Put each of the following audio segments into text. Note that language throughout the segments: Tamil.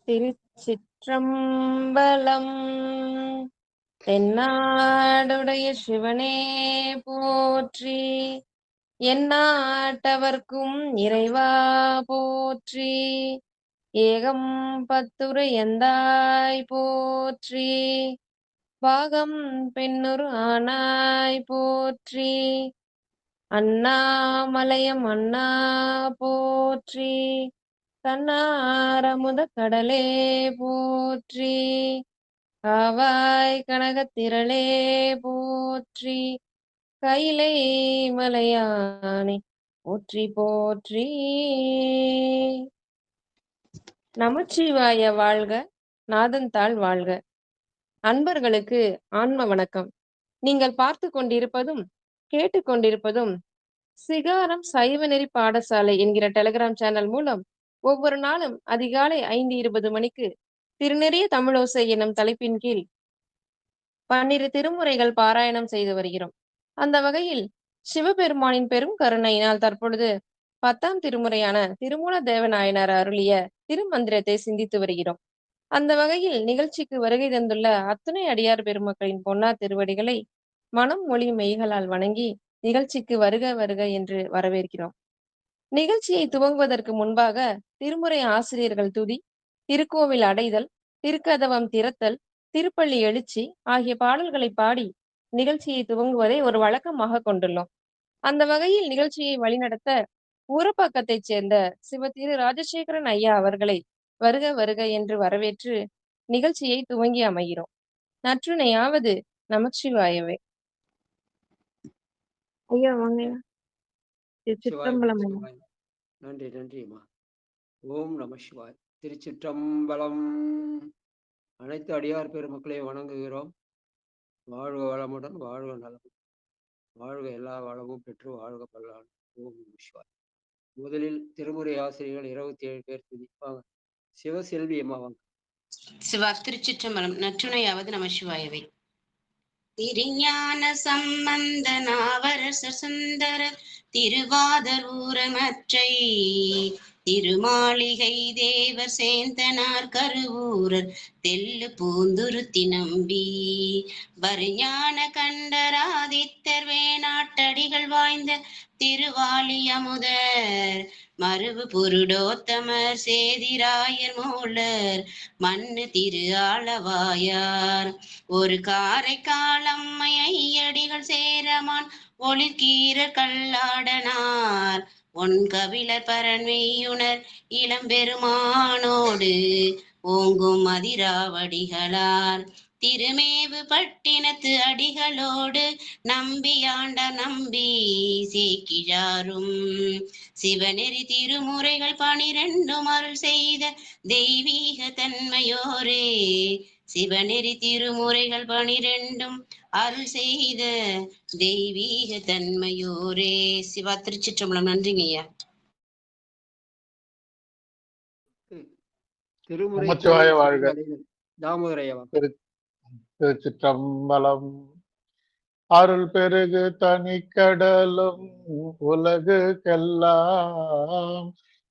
திருச்சிற்றம்பலம். தென்னாடுடைய சிவனே போற்றி, எந்நாட்டவர்க்கும் இறைவா போற்றி, ஏகம் பத்துரை எந்தாய் போற்றி, பாகம் பெண்ணுரு ஆனாய் போற்றி, அண்ணாமலையம் அண்ணா போற்றி, கண்ணாரமுத கடலே போற்றி, காவாய் கனகத்திரளே போற்றி, கைலை மலையானே போற்றி போற்றி. நமச்சிவாய வாழ்க, நாதன் தாள் வாழ்க. அன்பர்களுக்கு ஆன்ம வணக்கம். நீங்கள் பார்த்து கொண்டிருப்பதும் கேட்டுக்கொண்டிருப்பதும் சிகாரம் சைவநெறி பாடசாலை என்கிற டெலிகிராம் சேனல் மூலம் ஒவ்வொரு நாளும் அதிகாலை 5:20 மணிக்கு திருநெறிய தமிழோசை எனும் தலைப்பின் கீழ் 12 திருமுறைகள் பாராயணம் செய்து வருகிறோம். அந்த வகையில் சிவபெருமானின் பெரும் கருணையினால் தற்பொழுது 10ஆம் திருமுறையான திருமூல தேவநாயனார் அருளிய திருமந்திரத்தை சிந்தித்து வருகிறோம். அந்த வகையில் நிகழ்ச்சிக்கு வருகை தந்துள்ள அத்துணை அடியார் பெருமக்களின் பொன்னார் திருவடிகளை மனம் மொழி மெய்களால் வணங்கி நிகழ்ச்சிக்கு வருக வருக என்று வரவேற்கிறோம். நிகழ்ச்சியை துவங்குவதற்கு முன்பாக திருமுறை ஆசிரியர்கள் துதி, திருக்கோவில் அடைதல், திருக்கதவம் திறத்தல், திருப்பள்ளி எழுச்சி ஆகிய பாடல்களை பாடி நிகழ்ச்சியை துவங்குவதை ஒரு வழக்கமாக கொண்டுள்ளோம். அந்த வகையில் நிகழ்ச்சியை வழிநடத்த ஊரப்பாக்கத்தைச் சேர்ந்த சிவ திரு ராஜசேகரன் ஐயா அவர்களை வருக வருக என்று வரவேற்று நிகழ்ச்சியை துவங்கி அமைகிறோம். நற்றுணையாவது நமச்சிவாயவே. ஐயா வாங்க. சிற்றம்பலம். நன்றி நன்றிம்மா. ஓம் நம சிவாய். திருச்சிற்றம்பலம். அனைத்து அடியார் பெருமக்களை வணங்குகிறோம். வாழ்க வளமுடன், வாழ்க நலம், வாழ்க எல்லா வளமும் பெற்று வாழ்க பல்லாண்டு. ஓம் நம சிவாய். முதலில் திருமுறை ஆசிரியர்கள் 27 பேர் துதிப்பாங்க. சிவசெல்வி அம்மா வாங்க. சிவா. திருச்சிற்றம்பலம். நற்றுணையாவது நம சிவாயவே. திருஞான சம்பந்த நாவரச சுந்தர திருவாதரூரமற்றை திருமாளிகை தேவர் சேந்தனார் கருவூரர் தெல்லு பூந்துருத்தி நம்பி வருஞான கண்டராதித்தர் வேணாட்டடிகள் வாய்ந்த திருவாலி அமுதர் மருவு புருடோத்தமர் சேதிராயர் மூலர் மண்ணு திரு ஆளவாயார் ஒரு காரை காலம்மை ஐயடிகள் சேரமான் ஒளிர்கீர கல்லாடனார் ஒன் கபிலர் பரன்மெய்யுணர் இளம்பெருமானோடு ஓங்கும் அதிராவடிகளார் திருமேவு பட்டினத்து அடிகளோடு நம்பியாண்ட நம்பி சேக்கிழாரும் சிவநெறி திருமுறைகள் 12 அருள் செய்த தெய்வீக தன்மையோரே சிவநெறி திருமுறைகள் 12 அருள் செய்த தெய்வீக தன்மையோரே. சிவா. திருச்சிற்றம்பலம். நன்றிங்க ஐயா. திருமுறை தாமோதரையா. திருச்சிற்றம்பலம். அருள் பெருகு தனிக்கடலும் உலகுக்கெல்லாம்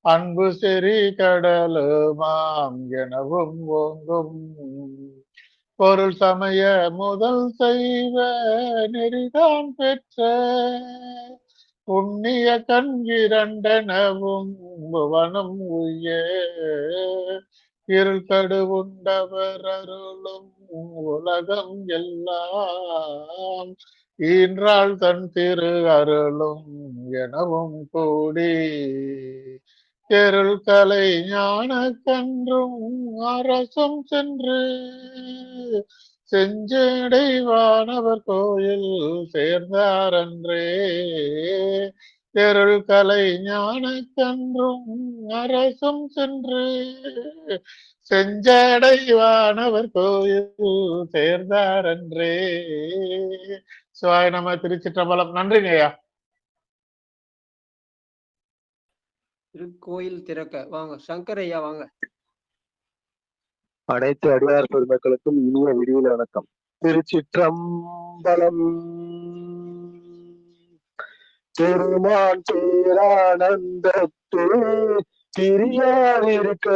அன்பு செறி கடலுமாம் எனவும் ஓங்கும் பொருள் சமய முதல் செய்வ நெறிதான் பெற்ற புண்ணிய கண்கிரண்டனவும் புவனம் உய்ய இருள் கடுவுண்டவர் அருளும் உலகம் எல்லாம் ஈன்றாள் தன் திரு அருளும் எனவும் கூடி தெருள் கலை ஞான கன்றும் அரசும் சென்று செஞ்சடைவானவர் கோயில் சேர்ந்தாரன்றே தெருள் கலை ஞான கன்றும் அரசும் சென்று செஞ்சடைவானவர் கோயில் சேர்ந்தாரன்றே. சிவாய நம. திருச்சிற்றம்பலம். நன்றிங்க ஐயா. திருக்கோயில் திறக்க வாங்க. சங்கரையா வாங்க. அனைத்து அடியார் பெருமக்களுக்கும் இனிய விடியல் வணக்கம். திருச்சிற்றம்பலம். திருமான் பேரானந்தத்தே திரியார் இருக்க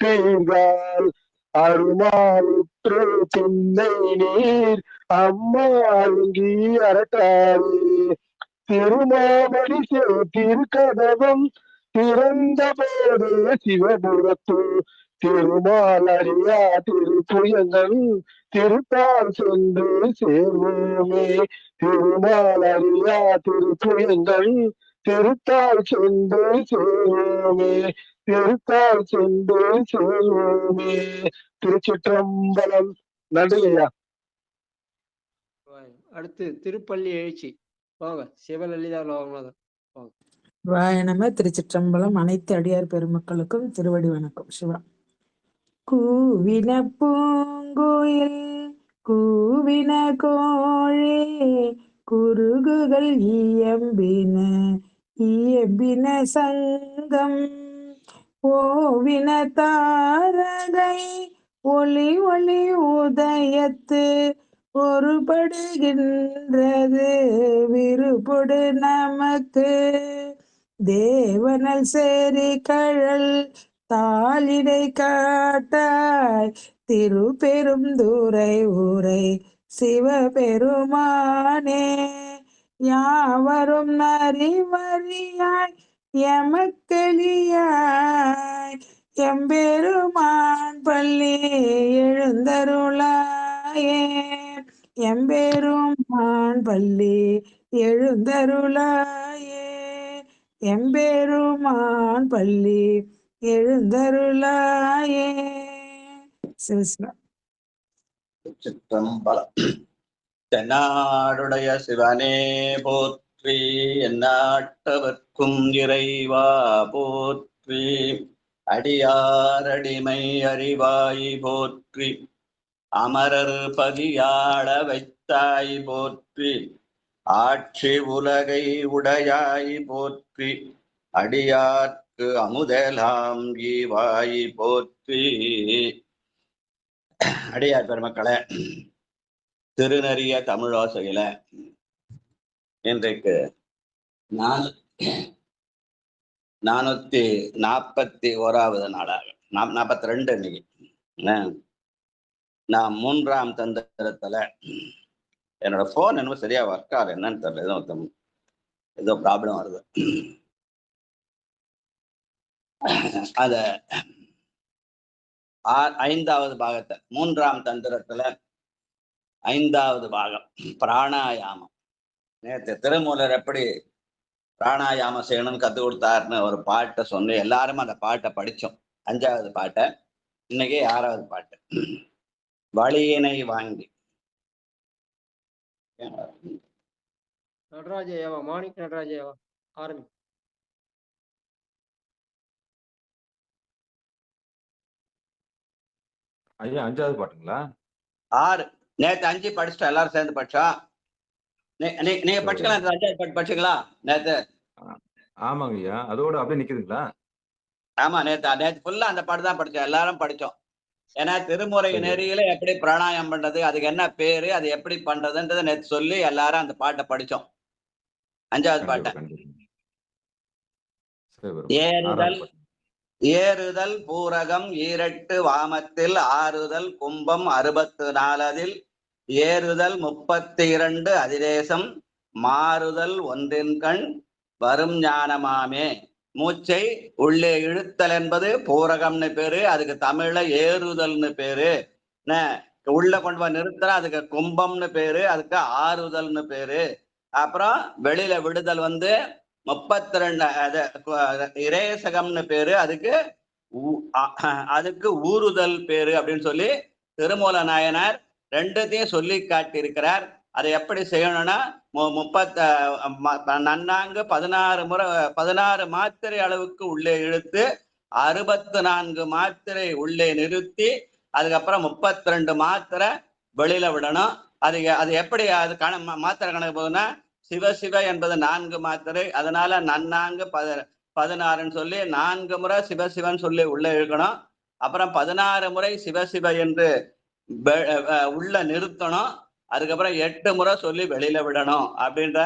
தீர்ந்தால் அருமாவுற்று பின்னை நீர் அம்மாங்கி அரட்டாவே திருமாமணி திருக்கதவம் திறந்த போது சிவபுரத்து திருமாலறியா திருப்புயங்கள் திருத்தால் சென்று சேர்வோமே திருமாலறியா திருப்புயங்கள் திருத்தால் சென்று சேர்வோமே திருத்தால் சென்று சேர்வோமே. திருச்சிற்றம்பலம். நன்றி ஐயா. அடுத்து திருப்பள்ளி எழுச்சி. வாங்க சிவலலிதா லோகநாதன் வாங்க. வாயனம திருச்சிற்றம்பலம். அனைத்து அடியார் பெருமக்களுக்கும் திருவடி வணக்கம். சிவா. கூவின பூங்குயில் கூவின கோழே குருகுகள் இயம்பின இயம்பின சங்கம் ஓவின தாரகை ஒளி ஒளி உதயத்து ஒருபடுகின்றது விருப்பொடு நமக்கு தேவனல் சேரி கழல் தாளிடை காட்டாய் திருப்பெரும் தூரை ஊரை சிவபெருமானே யாவரும் அறிவறியாய் எமக்கெளியாய் எம்பெருமான் பள்ளி எழுந்தருளாயே எம்பெருமான் பள்ளி எழுந்தருளாயே எம்பெருமான் பள்ளி எழுந்தருளாயே. சிவசிவா. சிற்றம்பலம். தென்னாடுடைய சிவனே போற்றி, எந்நாட்டவர்க்கும் இறைவா போற்றி, அடியாரடிமை அறிவாய் போற்றி, அமரர் பதியாள வைத்தாய் போற்றி, ஆட்சி உலகை உடையாய் போற்றி, அடியார்க்கு அமுதலாம் ஈவாய் போற்றி. அடியார் பெருமக்களே, திருநறிய தமிழோசையில இன்றைக்கு 441வது நாளாக 42 இன்னைக்கு. நான் 3ஆம் தந்திரத்துல என்னோட போன் என்னமோ சரியா ஒர்க் ஆகுது, என்னன்னு தெரியல, ஏதோ ப்ராப்ளம் வருது. அத 5வது பாகத்தை 3ஆம் தந்திரத்துல 5வது பாகம் பிராணாயாமம். நேற்று திருமூலர் எப்படி பிராணாயாமம் செய்யணும்னு கத்து கொடுத்தாருன்னு ஒரு பாட்டை சொன்ன, எல்லாரும் அந்த பாட்டை படிச்சோம். 5வது பாட்டை, இன்னைக்கு 6வது பாட்டு. வழியினை வாங்கி. நடராஜேவா, மாணிக் நடராஜேவா ஆரம்பி. ஐயா 5வது பாட்டுங்களா? 6. நேற்று 5 படிச்சுட்டோம், எல்லாரும் சேர்ந்து படிச்சோம். நீங்க படிச்சுக்கலாம். 5வது பாட்டு படிச்சுங்களா நேற்று? ஆமாங்க ஐயா, அதோட அப்படியே நிக்குதுங்களா? ஆமா, நேற்று ஃபுல்லா அந்த பாட்டு தான் படிச்சோம், எல்லாரும் படிச்சோம். ஏன்னா திருமுறை நெறியில எப்படி பிராணாயம் பண்றது, அதுக்கு என்ன பேரு, அது எப்படி பண்றதுன்றதை நேற்று சொல்லி எல்லாரும் அந்த பாட்டை படிச்சோம். 5வது பாட்டை. ஏறுதல் பூரகம் ஈரட்டு வாமத்தில் ஆறுதல் கும்பம் 64 ஏறுதல் 32 அதிதேசம் மாறுதல் ஒன்றின் கண் வரும் ஞானமாமே. மூச்சை உள்ளே இழுத்தல் என்பது பூரகம்னு பேரு, அதுக்கு தமிழ்ல ஏறுதல்னு பேரு. உள்ள கொண்டு போய் நிறுத்தல் அதுக்கு கும்பம்னு பேரு, அதுக்கு ஆறுதல்னு பேரு. அப்புறம் வெளியில விடுதல் 32 இரேசகம்னு பேரு, அதுக்கு ஊறுதல் பேரு அப்படின்னு சொல்லி திருமூல நாயனார் 2த்தையும் சொல்லி காட்டியிருக்கிறார். அதை எப்படி செய்யணும்னா, நன்னாங்கு 16 மாத்திரை அளவுக்கு உள்ளே இழுத்து 64 மாத்திரை உள்ளே நிறுத்தி அதுக்கப்புறம் 32 மாத்திரை வெளியில விடணும். அது எப்படி அது மாத்திரை கணக்கு போகுதுன்னா, சிவசிவ என்பது 4 மாத்திரை, அதனால நன்னாங்கு 16ன்னு சொல்லி 4 முறை சிவசிவன் சொல்லி உள்ள இழுக்கணும். அப்புறம் 16 முறை சிவசிவ என்று உள்ள நிறுத்தணும். அதுக்கப்புறம் 8 முறை சொல்லி வெளியில விடணும் அப்படின்ற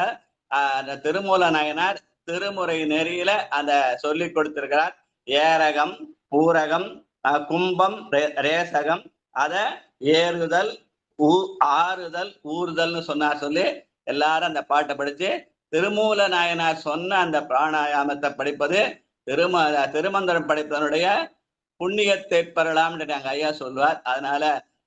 திருமூல நாயனார் திருமுறை நெறியில அந்த சொல்லி கொடுத்திருக்கிறார். ஏரகம் பூரகம் கும்பம், ரேசகம், அத ஏறுதல், ஆறுதல், ஊறுதல்னு சொல்லி எல்லாரும் அந்த பாட்டை படிச்சு திருமூல நாயனார் சொன்ன அந்த பிராணாயாமத்தை படிப்பது திருமந்திரம் படிப்பதனுடைய புண்ணியத்தை பெறலாம்னு நாங்க ஐயா சொல்லுவார். அதனால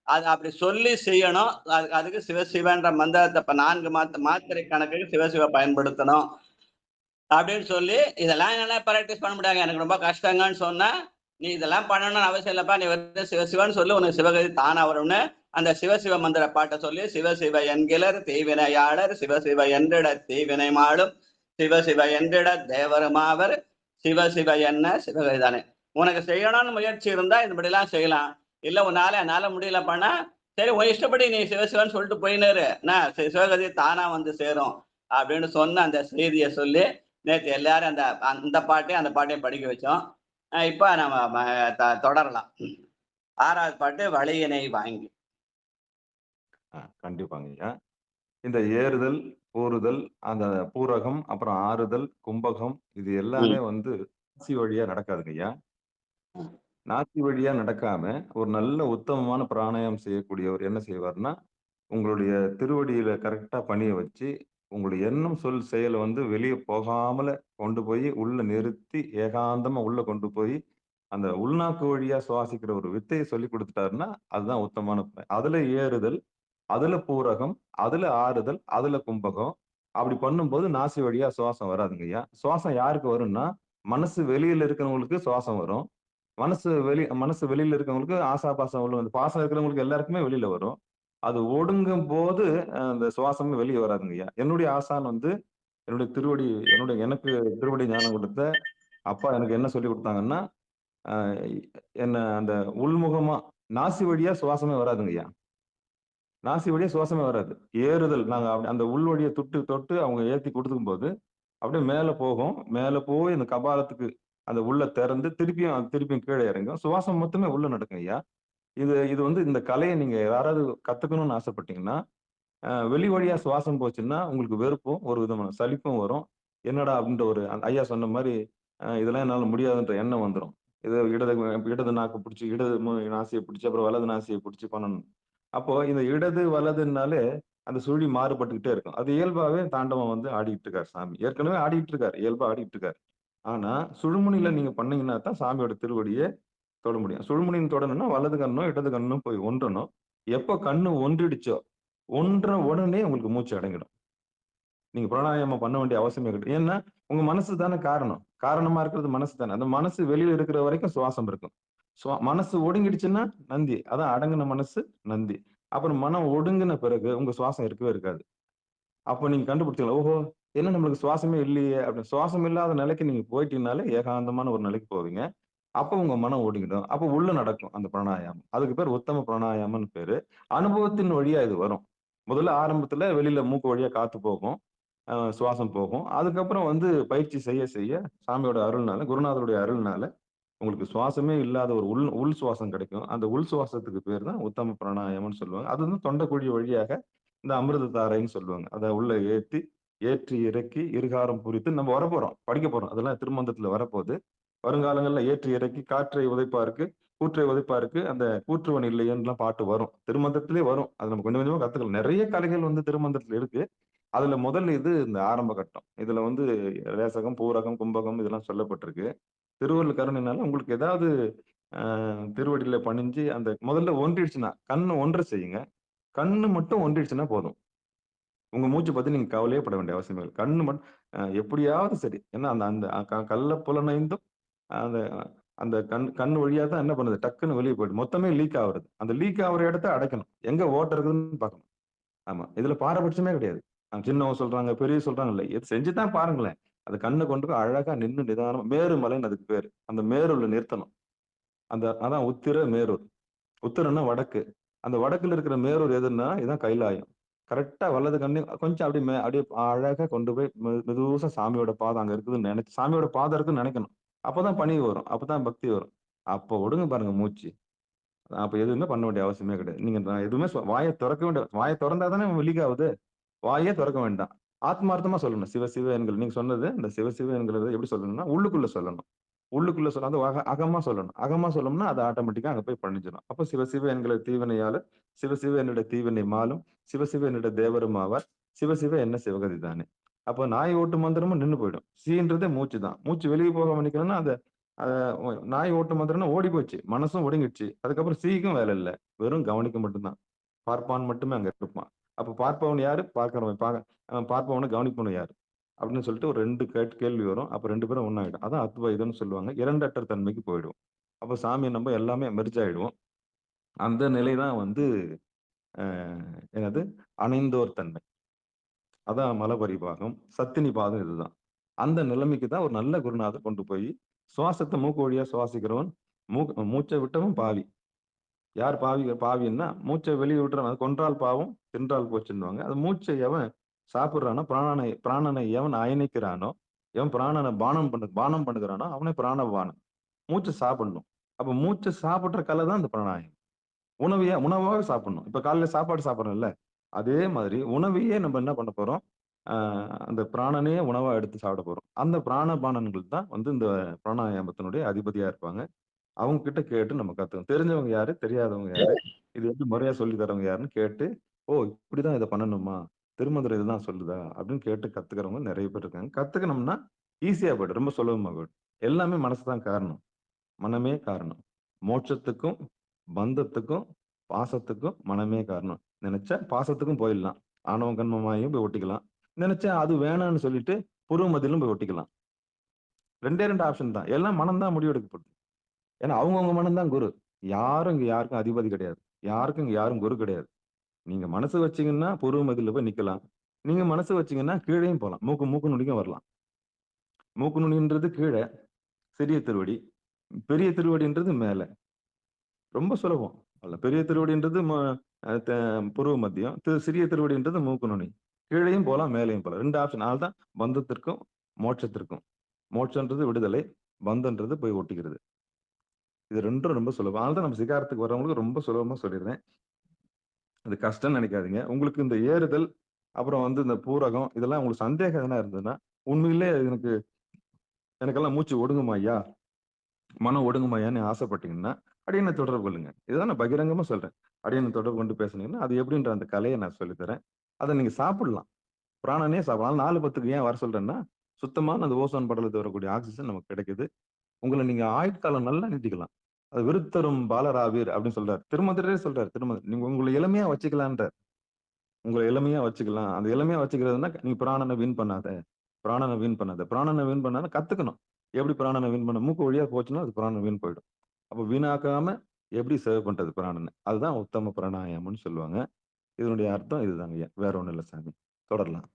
அது அப்படி சொல்லி செய்யணும். அதுக்கு சிவசிவன்ற மந்திரத்தை 4 மாத்திரை கணக்குக்கு சிவசிவ பயன்படுத்தணும் அப்படின்னு சொல்லி இதெல்லாம் என்னால ப்ராக்டிஸ் பண்ண முடியாது, எனக்கு ரொம்ப கஷ்டங்கன்னு சொன்னா, நீ இதெல்லாம் பண்ணணும்னு அவசியம் இல்லப்பா, நீ வந்து சிவசிவன்னு சொல்லி உனக்கு சிவகதி தானா வரும்னு அந்த சிவசிவ மந்திர பாட்டை சொல்லி சிவசிவ என்கிலர் தீவினையாளர் சிவசிவ என்றிட தீவினை மாளும் சிவசிவ என்றிட தேவருமாவர் சிவசிவ என்ன சிவகதி தானே. உனக்கு செய்யணும்னு முயற்சி இருந்தா இதுபடிலாம் செய்யலாம். இல்ல என்னால முடியல பண்ணா சரி உன் இஷ்டப்படி நீ சிவசிவன்னு சொல்லிட்டு போயினாரு, நான் சிவகதி தானா வந்து சேரும் அப்படின்னு சொன்ன அந்த செய்தியை சொல்லி நேற்று எல்லாரும் அந்த பாட்டையும் படிக்க வச்சோம். இப்ப நம்ம தொடரலாம். 6வது பாட்டு வழியினை வாங்கி. கண்டிப்பாங்க ஐயா. இந்த ஏறுதல், ஊறுதல், அந்த பூரகம், அப்புறம் ஆறுதல், கும்பகம், இது எல்லாமே வந்து நாசி வழியா நடக்காதுங்க ஐயா. நாசி வழியா நடக்காம ஒரு நல்ல உத்தமமான பிராணாயாமம் செய்யக்கூடியவர் என்ன செய்வார்னா, உங்களுடைய திருவடியில கரெக்டா பணிய வச்சு உங்களுடைய எண்ணம் சொல் செயலை வந்து வெளியே போகாமல கொண்டு போய் உள்ள நிறுத்தி ஏகாந்தமா உள்ள கொண்டு போய் அந்த உள்நாக்கு வழியா சுவாசிக்கிற ஒரு வித்தையை சொல்லி கொடுத்துட்டாருன்னா அதுதான் உத்தமமான அதுல ஏறுதல், அதுல பூரகம், அதுல ஆறுதல், அதுல கும்பகம். அப்படி பண்ணும்போது நாசி வழியா சுவாசம் வராதுங்க ஐயா. சுவாசம் யாருக்கு வரும்னா, மனசு வெளியில இருக்கிறவங்களுக்கு சுவாசம் வரும். மனசு வெளியில இருக்கவங்களுக்கு ஆசாபாசம் உள்ள அந்த பாசம் இருக்கிறவங்களுக்கு எல்லாருக்குமே வெளியில வரும். அது ஒடுங்கும் போது அந்த சுவாசமே வெளியே வராதுங்க ஐயா. என்னுடைய ஆசான் வந்து எனக்கு திருவடி ஞானம் கொடுத்த அப்பா எனக்கு என்ன சொல்லி கொடுத்தாங்கன்னா, என்ன அந்த உள்முகமா நாசி வழியா சுவாசமே வராதுங்க ஐயா. நாசி வழியா சுவாசமே வராது. ஏறுதல் நாங்க அந்த உள் வழியை தொட்டு அவங்க ஏத்தி கொடுத்துக்கும் போது அப்படியே மேல போகும். மேல போய் அந்த கபாலத்துக்கு அந்த உள்ள திறந்து திருப்பியும் கீழே இறங்கும். சுவாசம் மொத்தமே உள்ள நடக்கும் ஐயா. இது வந்து இந்த கலையை நீங்க யாராவது கத்துக்கணும்னு ஆசைப்பட்டீங்கன்னா, வெளி வழியா சுவாசம் போச்சுன்னா உங்களுக்கு வெறுப்பும் ஒரு விதமான சலிப்பும் வரும். என்னடா அப்படின்ற ஒரு ஐயா சொன்ன மாதிரி இதெல்லாம் என்னால முடியாதுன்ற எண்ணம் வந்துடும். இது இடது நாக்கு பிடிச்சி நாசியை பிடிச்சி அப்புறம் வலது நாசியை பிடிச்சி பண்ணணும். அப்போ இந்த இடது வலதுனாலே அந்த சுழி மாறுபட்டுக்கிட்டே இருக்கும். அது இயல்பாவே தாண்டவம் வந்து ஆடிட்டு இருக்காரு சாமி. ஏற்கனவே ஆடிட்டு இருக்காரு, இயல்பா ஆடிட்டு இருக்காரு. ஆனா சுழுமுனியில நீங்க பண்ணீங்கன்னா தான் சாமியோட திருவடியை தொட முடியும். சுழுமுனின்னு தொடணும்னா வலது கண்ணும் இடது கண்ணும் போய் ஒன்றணும். எப்போ கண்ணு ஒன்றிடுச்சோ ஒன்ற உடனே உங்களுக்கு மூச்சு அடங்கிடும். நீங்க பிராணாயாமம் பண்ண வேண்டிய அவசியமே கிடையாது. ஏன்னா உங்க மனசு தானே காரணமா இருக்கிறது மனசு தானே. அந்த மனசு வெளியில இருக்கிற வரைக்கும் சுவாசம் இருக்கும். மனசு ஒடுங்கிடுச்சுன்னா நந்தி, அதான் அடங்கின மனசு நந்தி. அப்புறம் மனம் ஒடுங்கின பிறகு உங்க சுவாசம் இருக்கவே இருக்காது. அப்போ நீங்க கண்டுபிடிச்சீங்களா, ஓஹோ என்ன நம்மளுக்கு சுவாசமே இல்லையே அப்படின்னு. சுவாசம் இல்லாத நிலைக்கு நீங்க போயிட்டீங்கனாலே ஏகாந்தமான ஒரு நிலைக்கு போவீங்க. அப்போ உங்க மனம் ஒடுங்கிடும். அப்போ உள்ள நடக்கும் அந்த பிராணாயாமம். அதுக்கு பேர் உத்தம பிராணாயாமம்னு பேரு. அனுபவத்தின் வழியா இது வரும். முதல்ல ஆரம்பத்துல வெளியில மூக்கு வழியா காத்து போகும், சுவாசம் போகும். அதுக்கப்புறம் வந்து பயிற்சி செய்ய சாமியோட அருள்னால, குருநாதருடைய அருள்னால உங்களுக்கு சுவாசமே இல்லாத ஒரு உள் சுவாசம் கிடைக்கும். அந்த உள் சுவாசத்துக்கு பேர் தான் உத்தம பிராணாயாமம்னு சொல்லுவாங்க. அது வந்து தொண்டைக்குழி வழியாக இந்த அமிர்த தாரைன்னு சொல்லுவாங்க. அதை உள்ள ஏற்றி இறக்கி இருகாரம் புரித்து நம்ம வரப்போறோம், படிக்க போறோம். அதெல்லாம் திருமந்திரத்துல வரப்போகுது. வருங்காலங்கள்ல ஏற்றி இறக்கி காற்றை உதைப்பாருக்கு கூற்றை உதைப்பாருக்கு அந்த கூற்றுவன் இல்லையெல்லாம் பாட்டு வரும். திருமந்திரத்திலே வரும். அது நம்ம கொஞ்சம் கொஞ்சமா கத்துக்கலாம். நிறைய கலைகள் வந்து திருமந்திரத்துல இருக்கு. அதுல முதல்ல இது இந்த ஆரம்ப கட்டம். இதுல வந்து ரேசகம், பூரகம், கும்பகம் இதெல்லாம் சொல்லப்பட்டிருக்கு. திருவள்ளுவர் கருணையினால உங்களுக்கு ஏதாவது திருவடியில பணிஞ்சு அந்த முதல்ல ஒன்றிடுச்சுன்னா கண்ணு ஒன்றை செய்யுங்க. கண்ணு மட்டும் ஒன்றிடுச்சுன்னா போதும். உங்க மூச்சு பத்தி நீங்க கவலையே பட வேண்டிய அவசியம் இல்லை. கண்ணு மட்டும் எப்படியாவது சரி. ஏன்னா அந்த கள்ள புலனைந்தும் அந்த அந்த கண் வழியா தான் என்ன பண்ணுது, டக்குன்னு வெளியே போயிடுது. மொத்தமே லீக் ஆகுறது. அந்த லீக் ஆகுற இடத்த அடைக்கணும். எங்க ஓட்ட இருக்குதுன்னு பார்க்கணும். ஆமா, இதுல பாரபட்சமே கிடையாது. சின்னவங்க சொல்றாங்க, பெரிய சொல்றாங்க இல்லை, இது செஞ்சுதான் பாருங்களேன். அது கண்ணை கொண்டு போய் அழகா நின்று நிதானம் மேருமலைன்னு அதுக்கு பேரு. அந்த மேருல நிறுத்தணும். அதான் உத்திர மேரூர். உத்திரன்னா வடக்கு. அந்த வடக்குல இருக்கிற மேரூர் எதுன்னா இதுதான் கைலாயம். கரெக்டா வலது கண்ணு கொஞ்சம் அப்படியே அழகா கொண்டு போய் மெதுசா சாமியோட பாதம் அங்க இருக்குதுன்னு நினைச்சு, சாமியோட பாதம் இருக்குன்னு நினைக்கணும். அப்பதான் பணிவு வரும், அப்பதான் பக்தி வரும். அப்போ ஒடுங்க பாருங்க மூச்சு. அப்ப எதுவுமே பண்ண வேண்டிய அவசியமே கிடையாது. நீங்க எதுவுமே வாயை திறக்க வேண்டிய, வாயை திறந்தாதானே லீக் ஆகுது. வாயே திறக்க வேண்டாம். ஆத்மார்த்தமா சொல்லணும். சிவசிவ என்கள் நீங்க சொன்னது இந்த சிவசிவ என்கிறது எப்படி சொல்லணும்னா உள்ளுக்குள்ள சொல்லணும். உள்ளுக்குள்ள சொல்ல அது அகமா சொல்லணும். அகமா சொல்லணும்னா அது ஆட்டோமேட்டிக்கா அங்க போய் பண்ணிச்சிடும். அப்ப சிவசிவ என்கிற தீவினையால சிவசிவ என்னுடைய தீவினை மாலும் சிவசிவ என்னுடைய தேவரும் ஆவார். சிவசிவ என்ன சிவகதி தானே. அப்ப நாய் ஓட்டு மந்திரமும் நின்னு போயிடும். சீன்றதே மூச்சு தான். மூச்சு வெளியே போகாம நிக்கணும்னா அந்த நாய் ஓட்டு மந்திரம்னா ஓடி போச்சு. மனசும் ஒடுங்கிடுச்சு. அதுக்கப்புறம் சீக்கும் வேலை இல்ல. வெறும் கவனிக்க மட்டும்தான். பார்ப்பான் மட்டுமே அங்க இருப்பான். அப்ப பார்ப்பவன் யாரு? பார்க்கிறவன். பார்ப்பவனை கவனிப்பவன் யாரு? அப்படின்னு சொல்லிட்டு ஒரு 2 கேள்வி வரும். அப்ப 2 பேரும் ஒண்ணாயிடும். அதான் அத்வைதம்னு சொல்லுவாங்க. இரண்டற்ற தன்மைக்கு போயிடும். அப்ப சாமியை நம்ம எல்லாமே மெர்ஜ் ஆயிடுவோம். அந்த நிலை தான் வந்து என்னது அணைந்தோர் தன்மை. அதான் மலபரிபாகம், சத்தினி பாதம் இதுதான். அந்த நிலைமைக்கு தான் ஒரு நல்ல குருநாதர் கொண்டு போய் சுவாசத்தை மூக்கு வழியா சுவாசிக்கிறவன் மூச்சை விட்டவன் பாவி. யார் பாவின்னா மூச்சை வெளியே விட்டுறவன். அது கொன்றால் பாவம் தின்றால் போச்சுன்னுவாங்க. அது மூச்சை எவன் சாப்பிடுறானோ பிராணனை எவன் அயனிக்கிறானோ எவன் பிராணனை பானம் பண்ணுகிறானோ அவனே பிராணபானம். மூச்சை சாப்பிடணும். அப்ப மூச்சை சாப்பிடுற கலை தான் இந்த பிராணாயம். உணவாக சாப்பிடணும். இப்ப காலையில சாப்பாடு சாப்பிடறோம்ல, அதே மாதிரி உணவையே நம்ம என்ன பண்ண போறோம்? அந்த பிராணனையே உணவா எடுத்து சாப்பிட போறோம். அந்த பிராணபானன்கள் தான் வந்து இந்த பிராணாயாமத்தினுடைய அதிபதியா இருப்பாங்க. அவங்க கிட்ட கேட்டு நம்ம கத்துக்கணும். தெரிஞ்சவங்க யாரு, தெரியாதவங்க யாரு, இது எப்படி முறையா சொல்லி தரவங்க யாருன்னு கேட்டு, ஓ இப்படிதான் இதை பண்ணணுமா, திருமந்திரம் இதுதான் சொல்லுதா அப்படின்னு கேட்டு கத்துக்கிறவங்க நிறைய பேர் இருக்காங்க. கத்துக்கணும்னா ஈஸியா போயிடும், ரொம்ப சுலபமா போயிடும். எல்லாமே மனசுதான் காரணம், மனமே காரணம். மோட்சத்துக்கும் பந்தத்துக்கும் பாசத்துக்கும் மனமே காரணம். நினைச்சா பாசத்துக்கும் போயிடலாம், ஆணவம் கண்மமாயும் போய் ஒட்டிக்கலாம். நினைச்சா அது வேணாம்னு சொல்லிட்டு புருவ மத்தியிலும் போய் ஒட்டிக்கலாம். 2 ஆப்ஷன் தான். எல்லாம் மனம் தான் முடிவெடுக்கப்படுது. ஏன்னா அவங்கவுங்க மனம் தான் குரு. யாரும் இங்க யாருக்கும் அதிபதி கிடையாது. யாருக்கும் இங்க யாரும் குரு கிடையாது. நீங்க மனசு வச்சீங்கன்னா புருவ மத்தியில போய் நிக்கலாம். நீங்க மனசு வச்சீங்கன்னா கீழேயும் போகலாம். மூக்கு நுனிக்கும் வரலாம். மூக்கு நுனின்றது கீழே சிறிய திருவடி, பெரிய திருவடின்றது மேல. ரொம்ப சுலபம். அல்ல பெரிய திருவடின்றது புருவ மத்தியம், சிறிய திருவடின்றது மூக்கு நுனி. கீழையும் போகலாம் மேலையும் போகலாம். 2 ஆப்ஷன். அதனால்தான் பந்தத்திற்கும் மோட்சத்திற்கும். மோட்சன்றது விடுதலை, பந்தன்றது போய் ஒட்டிக்கிறது. இது 2ம் ரொம்ப சுலபம். அதனால தான் நம்ம சிகாரத்துக்கு வர்றவங்களுக்கு ரொம்ப சுலபமா சொல்லிடுறேன். அது கஷ்டம்னு நினைக்காதீங்க. உங்களுக்கு இந்த ஏறுதல் அப்புறம் வந்து இந்த பூரகம் இதெல்லாம் உங்களுக்கு சந்தேகம் எதனா இருந்ததுன்னா, உண்மையிலே எனக்கெல்லாம் மூச்சு ஒடுங்குமா ஐயா, மனம் ஒடுங்குமாயான்னு ஆசைப்பட்டீங்கன்னா அடியனை தொடர்பு கொள்ளுங்க. இதுதான் நான் பகிரங்கமா சொல்றேன். அடியனை தொடர்பு கொண்டு பேசுனீங்கன்னா அது எப்படின்ற அந்த கலையை நான் சொல்லித்தரேன். அதை நீங்க சாப்பிடலாம், பிராணனே சாப்பிடலாம். 4:10க்கு ஏன் வர சொல்றேன்னா, சுத்தமான அந்த ஓசோன் படலத்தில் வரக்கூடிய ஆக்சிஜன் நமக்கு கிடைக்குது. உங்களை நீங்க ஆயுட்காலம் நல்லா நீட்டிக்கலாம். அது விருத்தரும் பாலராவீர் அப்படின்னு சொல்றாரு. திருமந்திரே சொல்றாரு. நீங்க உங்களை இளமையா வச்சுக்கலான்றார். உங்களை இளமையா வச்சுக்கலாம். அந்த இளமையா வச்சுக்கிறதுனா நீங்க பிராணனை வீண் பண்ணாத. பிராணனை வீண் பண்ணாத கத்துக்கணும். எப்படி பிராணனை வீண் பண்ண, மூக்கு வழியா போச்சுன்னா அது பிராணம் வீண் போயிடும். அப்ப வீணாக்காம எப்படி சேவ் பண்றது பிராணனை, அதுதான் உத்தம பிராணாயாமம்னு சொல்லுவாங்க. இதனுடைய அர்த்தம் இதுதாங்க ஐயா, வேற ஒண்ணும் இல்லை சாமி. தொடரலாம்.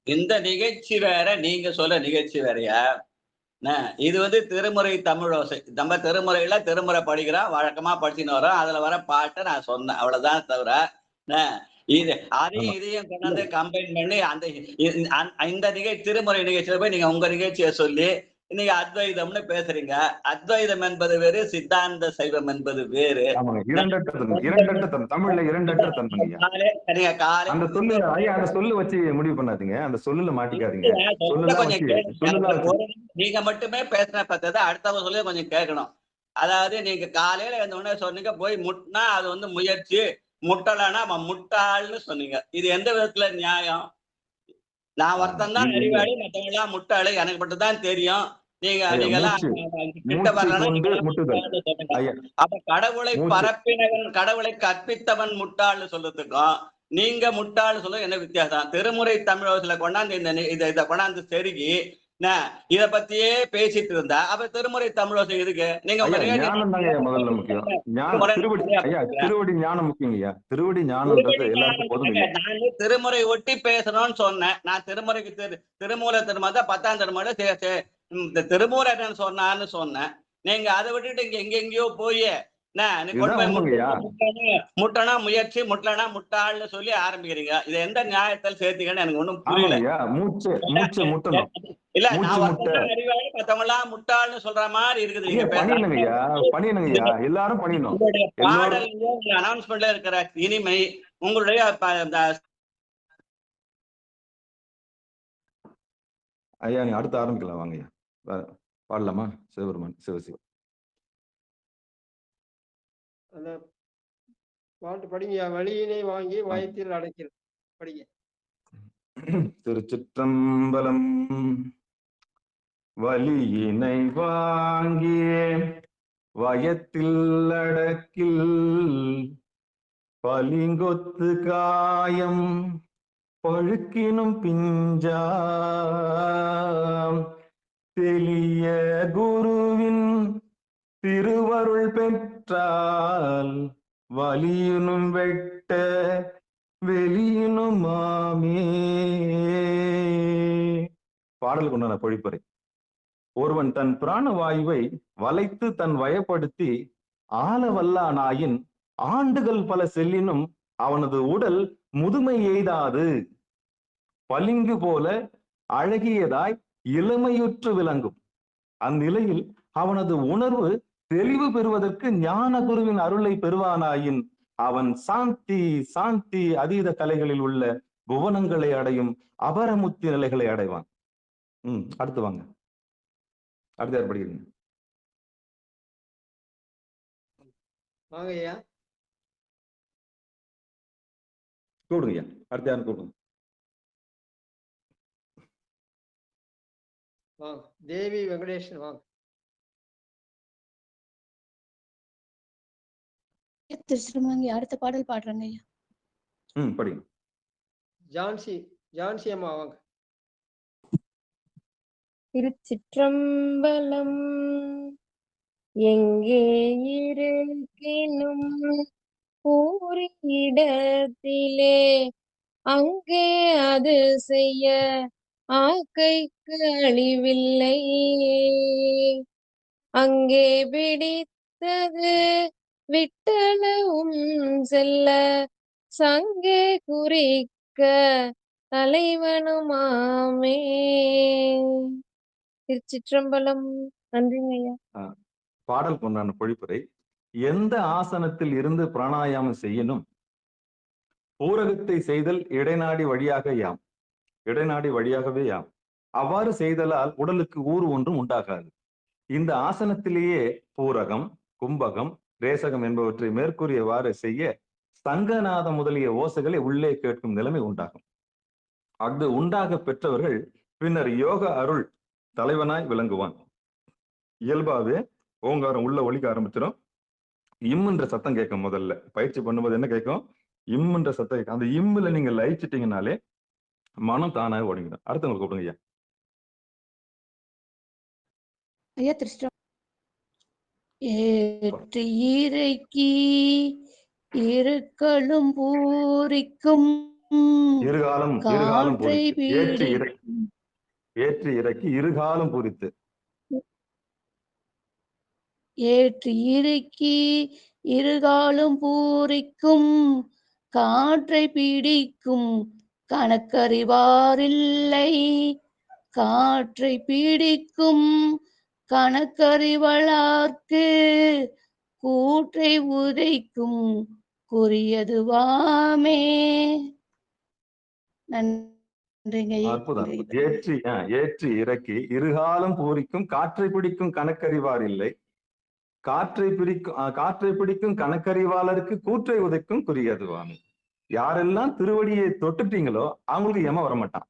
இந்த நிகழ்ச்சி வேற, நீங்க சொல்ல நிகழ்ச்சி வேறையா? இது வந்து திருமுறை தமிழோசை. நம்ம திருமுறை படிக்கிறோம், வழக்கமா படிச்சுன்னு வரோம். அதுல வர பாட்டை நான் சொன்னேன், அவ்வளவுதான். தவிர இது அதையும் இதையும் கொண்டாந்து கம்பைன் பண்ணி இந்த திருமுறை நிகழ்ச்சியில போய் நீங்க உங்க நிகழ்ச்சியை சொல்லி இன்னைக்கு அத்வைதம்னு பேசுறீங்க. அத்வைதம் என்பது வேறு, சித்தாந்த சைவம் என்பது வேறு. தமிழ்ல இரண்டற்ற தன்மை. அந்த சொல்லு வச்சு முடிவு பண்ணாதீங்க, அந்த சொல்லுல மாட்டிக்காதீங்க. நீங்க மட்டுமே பேசின பார்த்தது அடுத்தவங்க சொல்லி கொஞ்சம் கேட்கணும். அதாவது நீங்க காலையில இருந்த உடனே சொன்னீங்க, போய் முட்டினா அது வந்து முயற்சி, முட்டலைன்னா முட்டாள்னு சொன்னீங்க. இது எந்த விதத்துல நியாயம்? நான் ஒருத்தன் தான் அறிவாளி, மற்றவங்க எல்லாம் முட்டாளு, எனக்கு மட்டும் தான் தெரியும். அப்ப கடவுளை பரப்பினவன், கடவுளை கற்பித்தவன் முட்டாள்னு சொல்றதுக்கும் நீங்க முட்டாள்னு சொல்ல என்ன வித்தியாசம்? திருமுறை தமிழோசையில கொண்டாந்து இதை கொண்டாந்து செருகி இத பத்தியே பேசிட்டு இருந்தா அப்ப திருமுறை தமிழோசை இருக்கு. நீங்க முதல்ல முக்கியம் திருவடி ஞானம் முக்கியம். திருவடி ஞானம் நான் திருமுறை ஒட்டி பேசணும்னு சொன்னேன். நான் திருமூல திருமத 10ஆம் திருமுறை திருமூலன் சொன்னான்னு சொன்னேன். நீங்க அதை விட்டுட்டு இங்க எங்கெங்கயோ போய் முட்டனா முயற்சி, முட்டலனா முட்டாள்னு சொல்லி ஆரம்பிக்கிறீங்க. இது எந்த நியாயத்தில் சேர்த்தீங்கன்னு எனக்கு ஒண்ணும் புரியல. இல்ல நான் அறிவாளி, மத்தவங்க எல்லாம் முட்டாள்னு சொல்ற மாதிரி இருக்குது. எல்லாரும் பாடல் அனௌன்ஸ்மெண்ட்ல இருக்கிற இனிமை, உங்களுடைய ஐயா நீ அடுத்து ஆரம்பிக்கலாம் வாங்க ஐயா. பாடலாமா? சிவபெருமான் சிவசிவ. அந்த பாட்டு படிங்க. வழியினை வாங்கி வயத்தில் அடைக்கிற படிங்க. திருச்சிற்றம்பலம். வலியினை வாங்கிய வயத்தில் அடக்கில் பளிங்கொத்து காயம் பழுக்கினும் பிஞ்சாம் தெளிய குருவின் திருவருள் பெற்றால் வலியினும் வெட்ட வெளியினும் மாமே. பாடலுக்கு உண்டான பொழிப்பறை. ஒருவன் தன் பிராணவாயுவை வளைத்து தன் வயப்படுத்தி ஆள வல்லானாயின் ஆண்டுகள் பல செல்லினும் அவனது உடல் முதுமை எய்தாது. பளிங்கு போல அழகியதாய் இளமையுற்று விளங்கும். அந்நிலையில் அவனது உணர்வு தெளிவு பெறுவதற்கு ஞான குருவின் அருளை பெறுவானாயின் அவன் சாந்தி சாந்தி அதீத கலைகளில் உள்ள புவனங்களை அடையும் அபரமுத்தி நிலைகளை அடைவான். அடுத்து வாங்க. அடுத்து யார் படிக்கிறீங்க? வாங்கய்யா. கூடுங்கய்யா. அடுத்து யாரும் கூடுங்க. வாங்க. தேவி வெங்கடேஷன் வாங்க. திருச்சிற்றம்பலம். அடுத்த பாடல் பாடுறாங்க ஐயா. படிங்க. ஜான்சி அம்மா வாங்க. திருச்சிற்றம்பலம். எங்கே இருக்கினும் ஒரு இடத்திலே அங்கே அது செய்ய ஆக்கைக்கு அழிவில்லை. அங்கே பிடித்தது விட்டளவும் செல்ல சங்கே குறிக்க தலைவனுமாமே. திருச்சிற்றம்பலம். நன்றிங்க ஐயா. பாடல் கொண்டான பொழிப்புரை. எந்த ஆசனத்தில் இருந்து பிராணாயாமம் செய்யணும்? பூரகத்தை செய்தல் இடைநாடி வழியாக யாம். இடைநாடி வழியாகவே யாம். அவ்வாறு செய்தலால் உடலுக்கு ஊறு ஒன்றும் உண்டாகாது. இந்த ஆசனத்திலேயே பூரகம், கும்பகம், ரேசகம் என்பவற்றை மேற்கூறியவாறு செய்ய சங்கநாதம் முதலிய ஓசைகளை உள்ளே கேட்கும் நிலைமை உண்டாகும். அது உண்டாக பெற்றவர்கள் பின்னர் யோக அருள் தலைவனாய் விளங்குவான். இயல்பாவே ஓங்காரம் உள்ள ஒலிக்க ஆரம்பிச்சிடும். இம்முன்ற சத்தம் கேட்கும். முதல்ல பயிற்சி பண்ணும்போது என்ன கேட்கும்? இம்முன்ற சத்தம் கேட்கும். அந்த இம்முல நீங்க லயிச்சிட்டீங்கனாலே மனம் தானாக ஓடிங்கிடும். அடுத்தவங்களுக்கு கூப்பிடுங்க ஐயா. ஐயா திருச்சிற்றம்பலம். ஏற்று இறைக்கி இருக்கலும் பூரிக்கும் இருகாலம் காற்றை ஏற்றி இறக்கி இருகாலம் பூரித்து. ஏற்று இறுக்கி இருகாலும் பூரிக்கும் காற்றை பிடிக்கும் கணக்கறிவாரில்லை. காற்றை பிடிக்கும் கணக்கறிவளார்க்கு கூற்றை உதைக்கும் குறியதுவாமே. நன்றிங்க. அற்புதம். ஏற்றி இறக்கி இருகாலம் பூரிக்கும் காற்றை பிடிக்கும் கணக்கறிவார் இல்லை. காற்றை பிடிக்கும் கணக்கறிவாளருக்கு கூற்றை உதைக்கும் குறியதுவாமே. யாரெல்லாம் திருவடியை தொட்டுட்டீங்களோ அவங்களுக்கு யம வரமாட்டான்.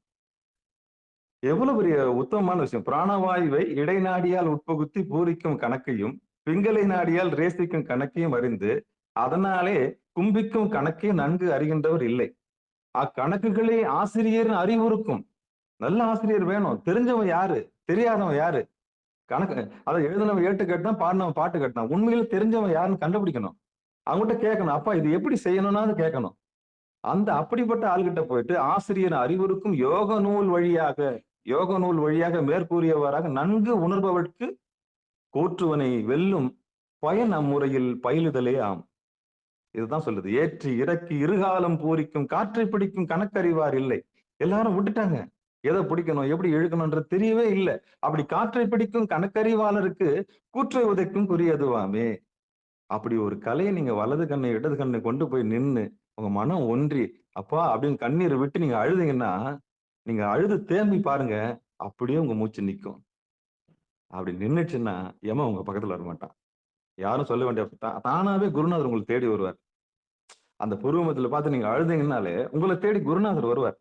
எவ்வளவு பெரிய உத்தமமான விஷயம். பிராணவாயுவை இடைநாடியால் உட்பகுத்தி பூரிக்கும் கணக்கையும் பிங்களை நாடியால் ரேசிக்கும் கணக்கையும் அறிந்து அதனாலே கும்பிக்கும் கணக்கையும் நன்கு அறிகின்றவர் இல்லை. அக்கணக்குகளே ஆசிரியர் அறிவுறுக்கும். நல்ல ஆசிரியர் வேணும். தெரிஞ்சவன் யாரு, தெரியாதவன் யாரு, கணக்கு அதை எழுதினவன் ஏட்டு கேட்டான், பாடினவன் பாட்டு கேட்டான். உண்மையில தெரிஞ்சவன் யாருன்னு கண்டுபிடிக்கணும். அவங்ககிட்ட கேட்கணும். அப்பா இது எப்படி செய்யணும்னு கேட்கணும். அந்த அப்படிப்பட்ட ஆள்கிட்ட போயிட்டு ஆசிரியர் அறிவுறுக்கும் யோக நூல் வழியாக மேற்கூறியவாறாக நன்கு உணர்பவர்க்கு கூற்றுவனை வெல்லும் பயன் அம்முறையில் பயிலுதலே ஆம். இதுதான் சொல்லுது. ஏற்றி இறக்கி இருகாலம் பூரிக்கும் காற்றை பிடிக்கும் கணக்கறிவார் இல்லை. எல்லாரும் விட்டுட்டாங்க. எதை பிடிக்கணும், எப்படி இழுக்கணும்ன்றது தெரியவே இல்லை. அப்படி காற்றை பிடிக்கும் கணக்கறிவாளருக்கு கூற்றை உதைக்கும் குறியதுவாமே. அப்படி ஒரு கலையை நீங்க வலது கண்ணை இடது கண்ணை கொண்டு போய் நின்று உங்க மனம் ஒன்றி அப்பா அப்படின்னு கண்ணீரை விட்டு நீங்க அழுதீங்கன்னா, நீங்க அழுது தேம்பி பாருங்க, அப்படியே உங்க மூச்சு நிக்கும். அப்படி நின்னுச்சுன்னா யமன் உங்க பக்கத்துல வரமாட்டான். யாரும் சொல்ல வேண்டிய தானாவே குருநாதர் உங்களுக்கு தேடி வருவார். அந்த புருவமத்தில பார்த்து நீங்க அழுதீங்கன்னாலே உங்களை தேடி குருநாதர் வருவார்.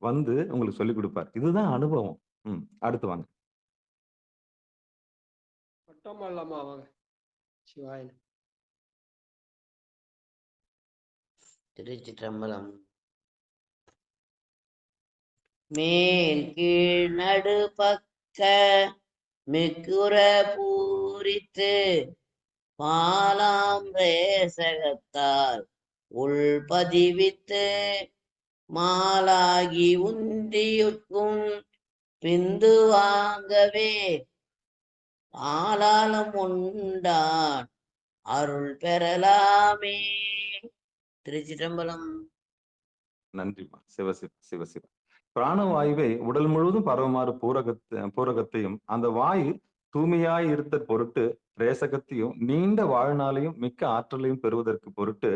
வந்து உங்களுக்கு சொல்லிக் கொடுப்பார். இதுதான் அனுபவம். அடுத்து வாங்க. பட்டமா இல்லாமா வாங்க. சிவாயன. திருச்சிற்றம்பலம். மேல் கீழ் நடு பக்க மிக்குற பூரித்து பாலாம் ரேசகத்தால் உள்பதிவித்து மாலாகி உந்தியுட்கும் பிந்து வாங்கவே ஆளாலம் உண்டான் அருள் பெறலாமே. திருச்சிற்றம்பலம். நன்றிமா. சிவசிவ சிவசிவ. பிராணவாயுவை உடல் முழுவதும் பரவுமாறு பூரகத்தையும் அந்த வாயு தூய்மையாய் இருந்த பொருட்டு ரேசகத்தையும் நீண்ட வாழ்நாளையும் மிக்க ஆற்றலையும் பெறுவதற்கு பொருட்டு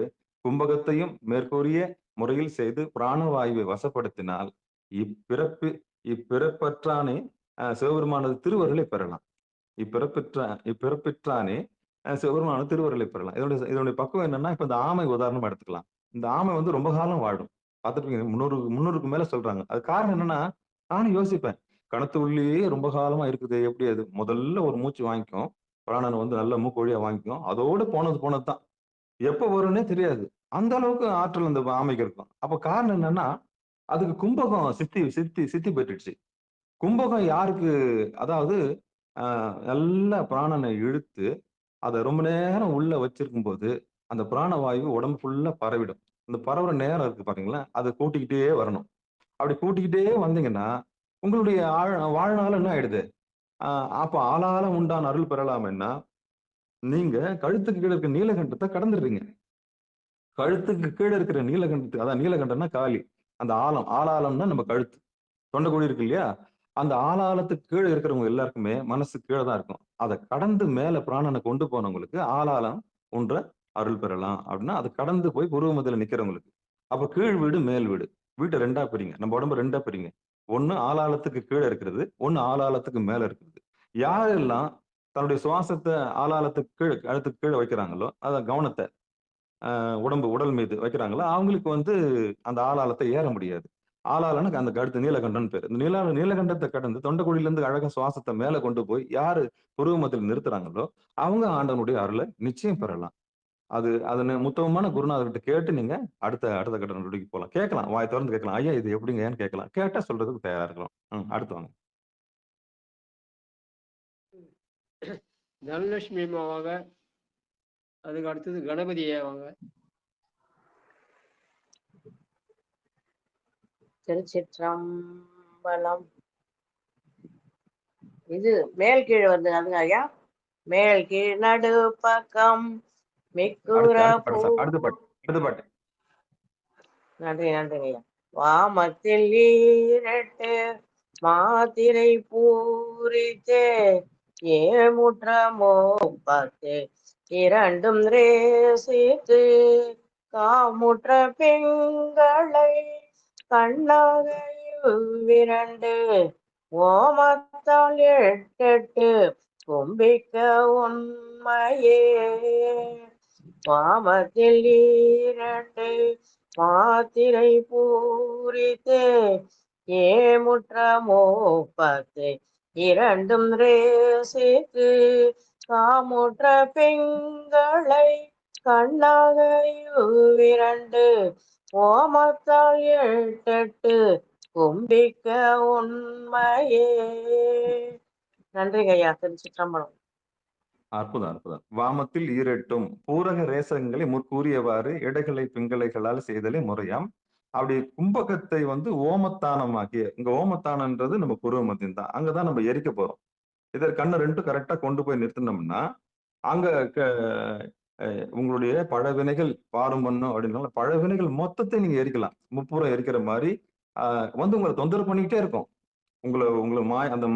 கும்பகத்தையும் மேற்கூறிய முறையில் செய்து பிராணவாயுவை வசப்படுத்தினால் இப்பிறப்பற்றானே சிவபெருமானது திருவருளை பெறலாம். இப்பிறப்பிற்றானே சிவபெருமான திருவருளை பெறலாம். இதனுடைய பக்குவம் என்னன்னா, இப்ப இந்த ஆமை உதாரணமா எடுத்துக்கலாம். இந்த ஆமை வந்து ரொம்ப காலம் வாழும். பார்த்துருப்பீங்க, 300க்கு மேல சொல்றாங்க. அது காரணம் என்னன்னா, நானும் யோசிப்பேன், கணத்து உள்ளேயே ரொம்ப காலமா இருக்குது. எப்படி அது முதல்ல ஒரு மூச்சு வாங்கிக்கும், பிராணனை வந்து நல்ல மூக்கு வழியா வாங்கிக்கும், அதோடு போனதுதான். எப்ப வரும்னே தெரியாது. அந்த அளவுக்கு ஆற்றல் அந்த ஆமைக்கு இருக்கும். அப்ப காரணம் என்னன்னா, அதுக்கு கும்பகம் சித்தி பெற்றுச்சு. கும்பகம் யாருக்கு, அதாவது நல்ல பிராணனை இழுத்து அதை ரொம்ப நேரம் உள்ள வச்சிருக்கும் போது அந்த பிராணவாயு உடம்பு ஃபுல்லா பரவிடும். அந்த பரவுற நேரம் இருக்கு பாத்தீங்களா, அதை கூட்டிக்கிட்டே வரணும். அப்படி கூட்டிக்கிட்டே வந்தீங்கன்னா உங்களுடைய வாழ்நாள் என்ன ஆயிடுது. அப்ப ஆளாலம் உண்டான அருள் பெறலாம்னா, நீங்க கழுத்துக்கு கீழே இருக்க நீலகண்டத்தை கடந்துடுறீங்க. கழுத்துக்கு கீழே இருக்கிற நீலகண்டத்துக்கு, அதான் நீலகண்டம்னா காலி, அந்த ஆளாலம்னா நம்ம கழுத்து, தொண்டைக்குழி இருக்கு இல்லையா, அந்த ஆளாலத்துக்கு கீழே இருக்கிறவங்க எல்லாருக்குமே மனசு கீழே தான் இருக்கும். அதை கடந்து மேல பிராணனை கொண்டு போனவங்களுக்கு ஆளாலம் ஒன்ற அருள் பெறலாம் அப்படின்னா, அதை கடந்து போய் புருவமத்தில நிக்கிறவங்களுக்கு. அப்ப கீழ் வீடு மேல் வீடு, வீட்டை 2ஆ பிரிங்க. நம்ம உடம்பு 2ஆ பிரிங்க. ஒண்ணு ஆளாலத்துக்கு கீழே இருக்கிறது, ஒண்ணு ஆளாலத்துக்கு மேல இருக்கிறது. யாரெல்லாம் தன்னுடைய சுவாசத்தை ஆளாலத்துக்கு கீழே, கழுத்துக்கு கீழே வைக்கிறாங்களோ, அத கவனத்தை உடல் மீது வைக்கிறாங்களோ, அவங்களுக்கு வந்து அந்த ஆளாலத்தை ஏற முடியாது. ஆளாலனுக்கு அந்த கழுத்து நீலகண்டன் பேரு. இந்த நீலகண்டத்தை கடந்து தொண்டைக்குழியில இருந்து அழகா சுவாசத்தை மேல கொண்டு போய் யாரு புருவமத்தில் நிறுத்துறாங்களோ அவங்க ஆண்டவனுடைய அருளை நிச்சயம் பெறலாம். அது முத்தமான குருநாதர்கிட்ட கேட்டு நீங்க அடுத்த கட்ட நடவடிக்கை போகலாம். கேட்கலாம், வாய் திறந்து கேட்கலாம், ஐயா இது எப்படிங்க ஏன்னு கேட்கலாம். கேட்டா சொல்றதுக்கு தயாரா இருக்கலாம். அடுத்து வாங்க. தனலட்சுமி அம்மாவாங்க. அதுக்கு அடுத்தது கணபதி ஐயாவாங்க. திருச்சிற்றம்பலம். இது மேல் கீழ் வருது அதுங்க ஐயா. மேல் கீழ் நடு பக்கம் மிக்குற நன்றி நன்றிங்க ஐயா. வாமத்தில் ஈரட்டு மாத்திரை பூரித்தே ஏமுற்ற மோப்பத்து இரண்டும் ரேசித்து காமுற்ற பெண்களை கண்ணாக விரண்டு ஓமத்தால் 8 கும்பிக்க உண்மையே. வாமத்தில் ஈரட்டு மாத்திரை பூரித்து ஏமுற்ற மோப்பத்து இரண்டும் ரேசித்து காமுற்ற பெண்களை கண்ணாக விரண்டு ஓமத்தால் 8 கும்பிக்க உண்மையே. நன்றிங்க ஐயா. திருச்சிற்றம்பலம். அற்புதம். வாமத்தில் ஈரட்டும் பூரக ரேசங்களை முற்கூறியவாறு இடைகளை பிங்களைகளால் செய்தலே முறையாம். அப்படி கும்பகத்தை வந்து ஓமத்தானமாக்கி, இங்க ஓமத்தானன்றது நம்ம புருவமத்தின் தான், அங்கதான் நம்ம எரிக்க போறோம். இதை கண்ணு 2 கரெக்டா கொண்டு போய் நிறுத்தினோம்னா அங்க உங்களுடைய பழவினைகள் பாரும் பண்ணும் அப்படின்னால பழவினைகள் மொத்தத்தை நீங்க எரிக்கலாம். முப்புறம் எரிக்கிற மாதிரி வந்து உங்களை தொந்தரவு பண்ணிக்கிட்டே இருக்கும். உங்களை அந்த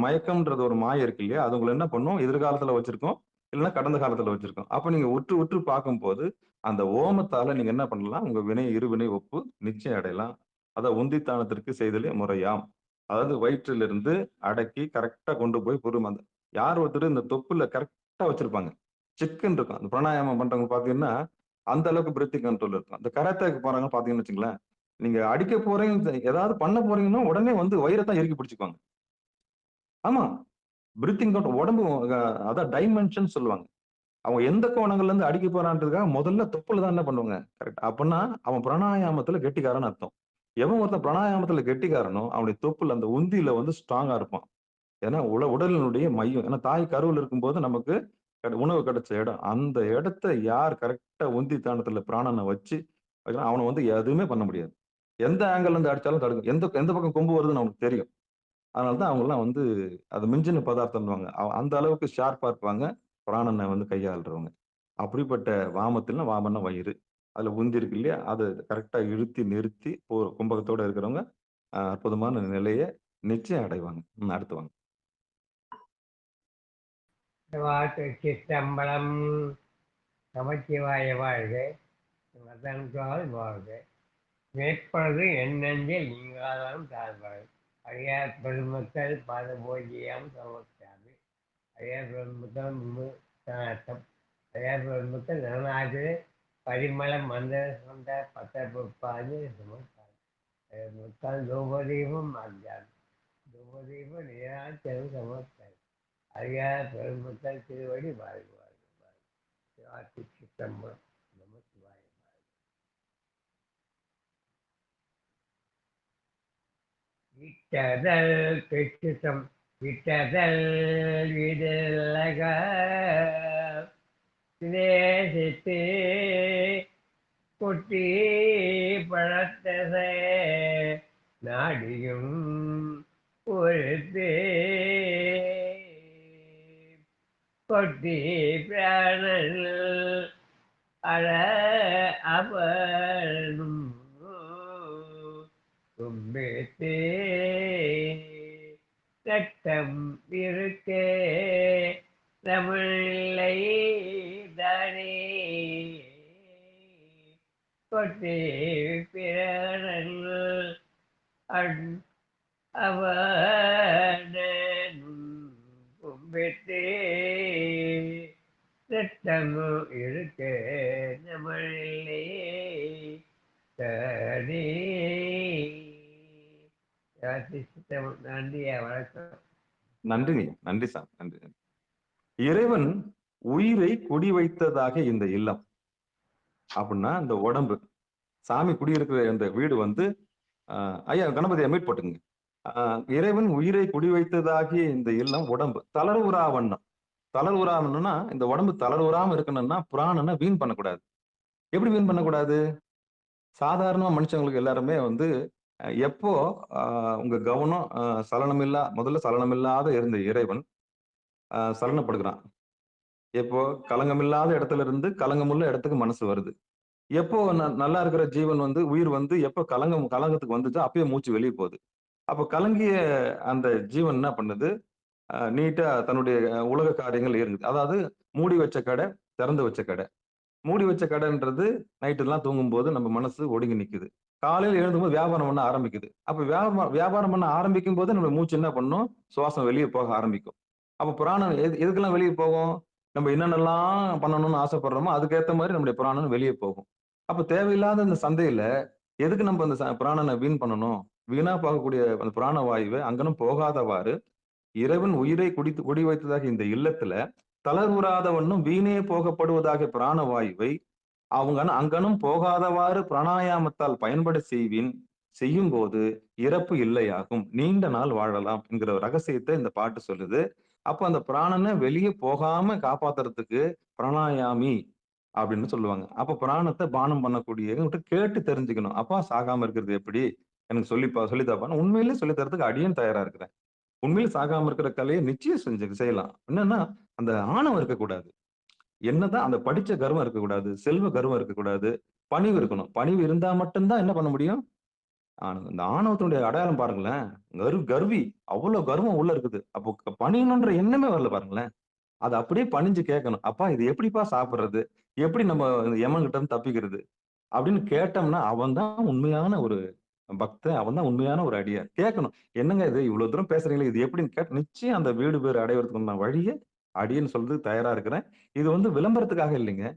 மயக்கம்ன்றது ஒரு மாய இருக்கு இல்லையா, அது உங்களை என்ன பண்ணும், எதிர்காலத்துல வச்சிருக்கோம் இல்லைன்னா கடந்த காலத்துல வச்சிருக்கோம். அப்ப நீங்க உற்று பார்க்கும் போது அந்த ஓமத்தால நீங்க என்ன பண்ணலாம், உங்க இருவினை ஒப்பு நிச்சயம் அடையலாம். அத உந்தித்தானத்திற்கு செய்தலே முறையாம். அதாவது வயிற்றிலிருந்து அடக்கி கரெக்டா கொண்டு போய் பொறுமை யார் ஒருத்தர் இந்த தொப்புல கரெக்டா வச்சிருப்பாங்க, சிக்கன் இருக்கும். அந்த பிராணாயாமம் பண்றவங்க பாத்தீங்கன்னா அந்த அளவுக்கு பிரீத்திங் கண்ட்ரோல் இருக்கும். அந்த கராத்தேக்கு போறாங்க பாத்தீங்கன்னு வச்சுங்களேன், நீங்க அடிக்க போறீங்க ஏதாவது பண்ண போறீங்கன்னா உடனே வந்து வயிறத்தான் இறுக்கி பிடிச்சுக்குவாங்க. ஆமா, பிரீத்திங் கண்ட்ரோல் உடம்பு அதான் டைமென்ஷன் சொல்லுவாங்க. அவன் எந்த கோணங்கள்ல இருந்து அடிக்க போறான்றதுக்காக முதல்ல தொப்புல தான் என்ன பண்ணுவாங்க கரெக்ட். அப்படின்னா அவன் பிராணாயாமத்துல கெட்டிக்காரன்னு அர்த்தம். எவன் ஒருத்தன் பிராணாயாமத்துல கெட்டிக்காரனோ அவனுடைய தொப்புல அந்த உந்தியில வந்து ஸ்ட்ராங்கா இருப்பான். ஏன்னா உடலினுடைய மையம், ஏன்னா தாய் கருவில் இருக்கும்போது நமக்கு உணவு கிடைச்ச இடம், அந்த இடத்த யார் கரெக்டா உந்தி தானத்துல பிராணனை வச்சு அவனை வந்து எதுவுமே பண்ண முடியாது. எந்த ஆங்கிள் இருந்து அடிச்சாலும் தடுக்கும். எந்த எந்த பக்கம் கொம்பு வருதுன்னு அவனுக்கு தெரியும். அதனாலதான் அவங்க எல்லாம் வந்து அது மிஞ்சின பதார்த்தம்வாங்க. அந்த அளவுக்கு ஷார்ப்பா இருப்பாங்க பிராணனை வந்து கையாளுறவங்க. அப்படிப்பட்ட வாமத்தில்னா வாமன வயிறு, அதுல உந்தி இருக்கு இல்லையா, அதை கரெக்டா இழுத்தி நிறுத்தி கும்பகத்தோட இருக்கிறவங்க அற்புதமான நிலையை நிச்சயம் அடைவாங்க. அடுத்து வாங்க. சிற்றம்பலம். நமச்சிவாய வாழ்க, மதன்கால் வாழ்க. மேற்பொழுது எண்ணெஞ்சில் நீங்காதான் தாழ்வாள். அடியார் பெருமக்கள் பாதபோஜியம் சமர்த்தாமி. அடியார் பெருமக்கள் சனாத்தம். அடியார் பெருமக்கள் நலனாது பரிமள மந்திர சொந்த பத்தப்பாது சமர்த்தாமி. அடியார் மக்கள் தூபதீபம் ஆஞ்சாமி. தூபதீபம் நீராச்சல் சமர்த்தாமி. அடியார் பெருமக்கள் திருவடி வாழ்க வாழ்க வாழ்க. சிவாத்தி சித்தம்பரம். நமச்சிவாய. இட்டதல் பெற்றுத்தம் இட்டதல் விடலக சிதேசித்து கொட்டி பழத்தச நாடியும் பொறுத்து கொட்டி பிராணல் அழ அவனும் கும்பிட்டு ரத்தம் இருக்கே தமிழை தானே கொட்டி பிறன் அவனும் கும்பிட்டு ரத்தம் இருக்கே தமிழை தானே. நன்றியா, வணக்கம். நன்றிங்க, நன்றி சார், நன்றி. இறைவன் உயிரை குடி வைத்ததாக இந்த இல்லம் அப்படின்னா இந்த உடம்பு, சாமி குடியிருக்கிற இந்த வீடு வந்து ஐயா கணபதியை மீட் போட்டுங்க. இறைவன் உயிரை குடி வைத்ததாகிய இந்த இல்லம் உடம்பு தளர்வுறா வண்ணம். தளர்வுறா வண்ணம்னா இந்த உடம்பு தளர்வுறாம இருக்கணும்னா பிராணனை வீண் பண்ணக்கூடாது. எப்படி வீண் பண்ணக்கூடாது? சாதாரண மனுஷங்களுக்கு எல்லாருமே வந்து எப்போ உங்க கவனம் முதல்ல சலனமில்லாத இருந்த இறைவன் சலனப்படுகிறான். எப்போ கலங்கமில்லாத இடத்துல இருந்து கலங்கமுள்ள இடத்துக்கு மனசு வருது. எப்போ நல்லா இருக்கிற ஜீவன் வந்து உயிர் வந்து எப்போ கலங்கத்துக்கு வந்துச்சோ அப்பயே மூச்சு வெளியே போகுது. அப்போ கலங்கிய அந்த ஜீவன் என்ன பண்ணுது, நீட்டா தன்னுடைய உலக காரியங்கள் இருக்குது. அதாவது மூடி வச்ச கடை, திறந்து வச்ச கடை. மூடி வச்ச கடைன்றது நைட்டு எல்லாம் தூங்கும் போது நம்ம மனசு ஒடுங்கி நிக்குது. காலையில எழுந்தும்போது வியாபாரம் பண்ண ஆரம்பிக்குது. அப்ப வியாபாரம் பண்ண ஆரம்பிக்கும் போது நம்ம மூச்சு என்ன பண்ணும், சுவாசம் வெளியே போக ஆரம்பிக்கும். அப்ப பிராணன் எதுக்கெல்லாம் வெளியே போகும், நம்ம என்னென்னலாம் பண்ணணும்னு ஆசைப்படுறோமோ அதுக்கேற்ற மாதிரி நம்முடைய பிராணன் வெளியே போகும். அப்ப தேவையில்லாத இந்த சந்தையில எதுக்கு நம்ம அந்த பிராணனை வீண் பண்ணணும்? வீணா போகக்கூடிய அந்த பிராண வாயுவை அங்கனும் போகாதவாறு இறைவன் உயிரை குடி வைத்ததாக இந்த இல்லத்துல தளர்வுறாதவண்ணும் வீணே போகப்படுவதாக பிராணவாயுவை அங்கனும் போகாதவாறு பிராணாயாமத்தால் பயன்பட செய்யும் போது இறப்பு இல்லையாகும், நீண்ட நாள் வாழலாம் என்கிற ரகசியத்தை இந்த பாட்டு சொல்லுது. அப்ப அந்த பிராணனை வெளியே போகாம காப்பாத்துறதுக்கு பிராணாயாமி அப்படின்னு சொல்லுவாங்க. அப்ப பிராணத்தை பானம் பண்ணக்கூடிய கேட்டு தெரிஞ்சுக்கணும். அப்பா சாகாம இருக்கிறது எப்படி எனக்கு சொல்லித்தாப்பான்னு உண்மையிலே சொல்லி தரதுக்கு அடியேன் தயாரா இருக்கிறேன். உண்மையில சாகாம இருக்கிற கலையை நிச்சயம் செய்யலாம். என்னன்னா அந்த ஆணவம் இருக்கக்கூடாது. என்னதான் அந்த படிச்ச கர்வம் இருக்கக்கூடாது, செல்வ கர்வம் இருக்கக்கூடாது, பணிவு இருக்கணும். பணிவு இருந்தா மட்டும்தான் என்ன பண்ண முடியும். இந்த ஆணவத்தினுடைய அடையாளம் பாருங்களேன், கர்வி, அவ்வளவு கர்வம் உள்ள இருக்குது. அப்போ பணியணுன்ற எண்ணமே வரல பாருங்களேன். அதை அப்படியே பணிஞ்சு கேட்கணும். அப்பா இது எப்படிப்பா சாப்பிடுறது, எப்படி நம்ம யமன் கிட்ட இருந்து தப்பிக்கிறது அப்படின்னு கேட்டோம்னா அவன் தான் உண்மையான ஒரு பக்தன் அவன் தான் உண்மையான ஒரு அடியார். கேட்கணும். என்னங்க இது இவ்வளவு தூரம் பேசுறீங்களே, இது எப்படின்னு கேட்டு நிச்சயம் அந்த வீடு பேர் அடைவதற்கு நான் வழியை அடியேன்னு சொல்றதுக்கு தயாரா இருக்கிறேன். இது வந்து விளம்பரத்துக்காக இல்லைங்க.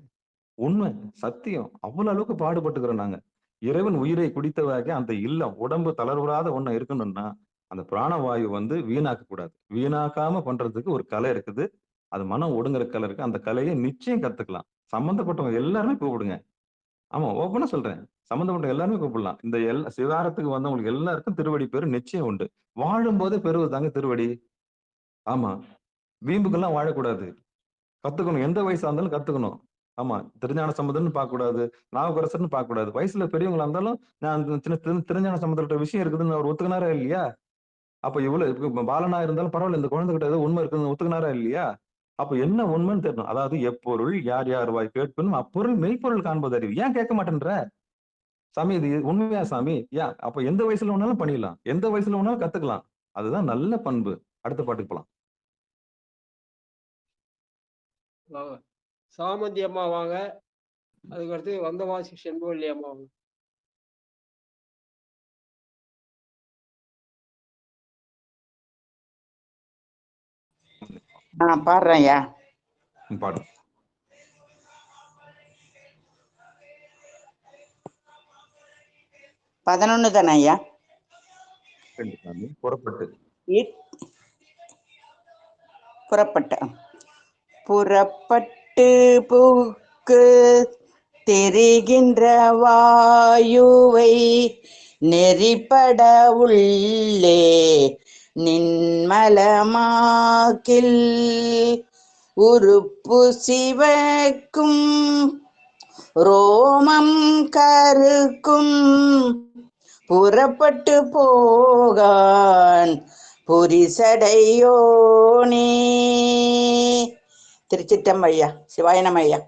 உண்மை, சத்தியம். அவ்வளவு அளவுக்கு பாடுபட்டுக்கிறோம் நாங்க. இறைவன் உயிரை குடித்தவாக அந்த இல்லம் உடம்பு தளர்வுறாத ஒண்ணு இருக்கணும்னா அந்த பிராணவாயு வந்து வீணாக்க கூடாது. வீணாக்காம பண்றதுக்கு ஒரு கலை இருக்குது. அது மனம் ஒடுங்குற கலை இருக்கு. அந்த கலையை நிச்சயம் கத்துக்கலாம். சம்பந்தப்பட்டவங்க எல்லாருமே கூப்பிடுங்க. ஆமா, ஓப்பனா சொல்றேன். சம்பந்தப்பட்ட எல்லாருமே கூப்பிடலாம். இந்த சிவாரத்துக்கு வந்தவங்களுக்கு எல்லாருக்கும் திருவடி பேரு நிச்சயம் உண்டு. வாழும்போதே பெறுவதுதாங்க திருவடி. ஆமா, வீம்புக்கெல்லாம் வாழக்கூடாது. கத்துக்கணும். எந்த வயசா இருந்தாலும் கத்துக்கணும். ஆமா, திருஞான சம்பந்தர்னு பார்க்க கூடாது, நாவுக்கரசர்னு பார்க்க கூடாது. வயசுல பெரியவங்களா இருந்தாலும் நான் திருஞான சம்பந்தர்கிட்ட விஷயம் இருக்குதுன்னு அவர் ஒத்துக்கினாரா இல்லையா? அப்ப இவ்வளவு பாலனா இருந்தாலும் பரவாயில்ல, இந்த குழந்தைகிட்ட ஏதோ உண்மை இருக்குதுன்னு ஒத்துக்கினாரா இல்லையா? அப்ப என்ன உண்மைன்னு தெரியணும். அதாவது எப்பொருள் யார் யார் வாய் கேட்பனும் அப்பொருள் மெய்ப்பொருள் காண்பது அறிவு. ஏன் கேட்க மாட்டேன்ற சாமி? இது உண்மையா சாமி? ஏன்? அப்ப எந்த வயசுல வேணாலும் பண்ணிடலாம், எந்த வயசுல வேணாலும் கத்துக்கலாம். அதுதான் நல்ல பண்பு. அடுத்த பாட்டுக்கு போலாம். சாமந்தி அம்மா வாங்க. அதுக்கடுத்து வந்தவாசி செண்பவல்லி அம்மா வாங்க. பாடுறேன் ஐயா. பாடு. பதினொன்னு தானே ஐயா? புறப்பட்டு புறப்பட்டு புக்கு தெரிகின்ற வாயுவை நெறிப்பட உள்ளே நின்மலமாக்கில் உறுப்பு சிவக்கும் ரோமம் கருக்கும் புறப்பட்டு போகான் புரிசடையோனே. திருச்சிற்றம்பையா. சிவாயனம் ஐயா.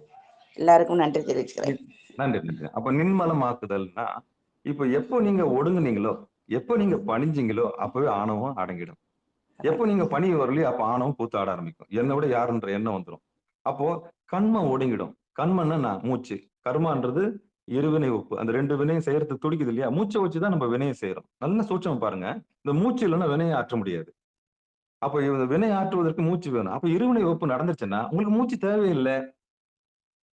எல்லாருக்கும் நன்றி தெரிவிச்சுக்கிறேன். நன்றி நன்றி. அப்ப நின்மலமாக்குதல்னா இப்ப எப்போ நீங்க ஒடுங்குனீங்களோ, எப்போ நீங்க பணிஞ்சீங்களோ அப்பவே ஆணவம் அடங்கிடும். எப்போ நீங்க பணி வரலையோ அப்ப ஆணவம் கூத்து ஆட ஆரம்பிக்கும். என்னை விட யாருன்ற எண்ணம் வந்துடும். அப்போ கண்மம் ஒடுங்கிடும். கண்மன்னா மூச்சு, கர்மான்றது இருவினை ஒப்பு. அந்த ரெண்டு வினையும் செய்யறதுக்கு துடிக்குது இல்லையா? மூச்சை வச்சுதான் நம்ம வினையை செய்யறோம். நல்ல சூட்சம் பாருங்க. இந்த மூச்சு இல்லைன்னா வினையை ஆற்ற முடியாது. அப்ப இந்த வினை ஆற்றுவதற்கு மூச்சு வேணும். அப்ப இருவினை ஒப்பு நடந்துச்சுன்னா உங்களுக்கு மூச்சு தேவையில்லை.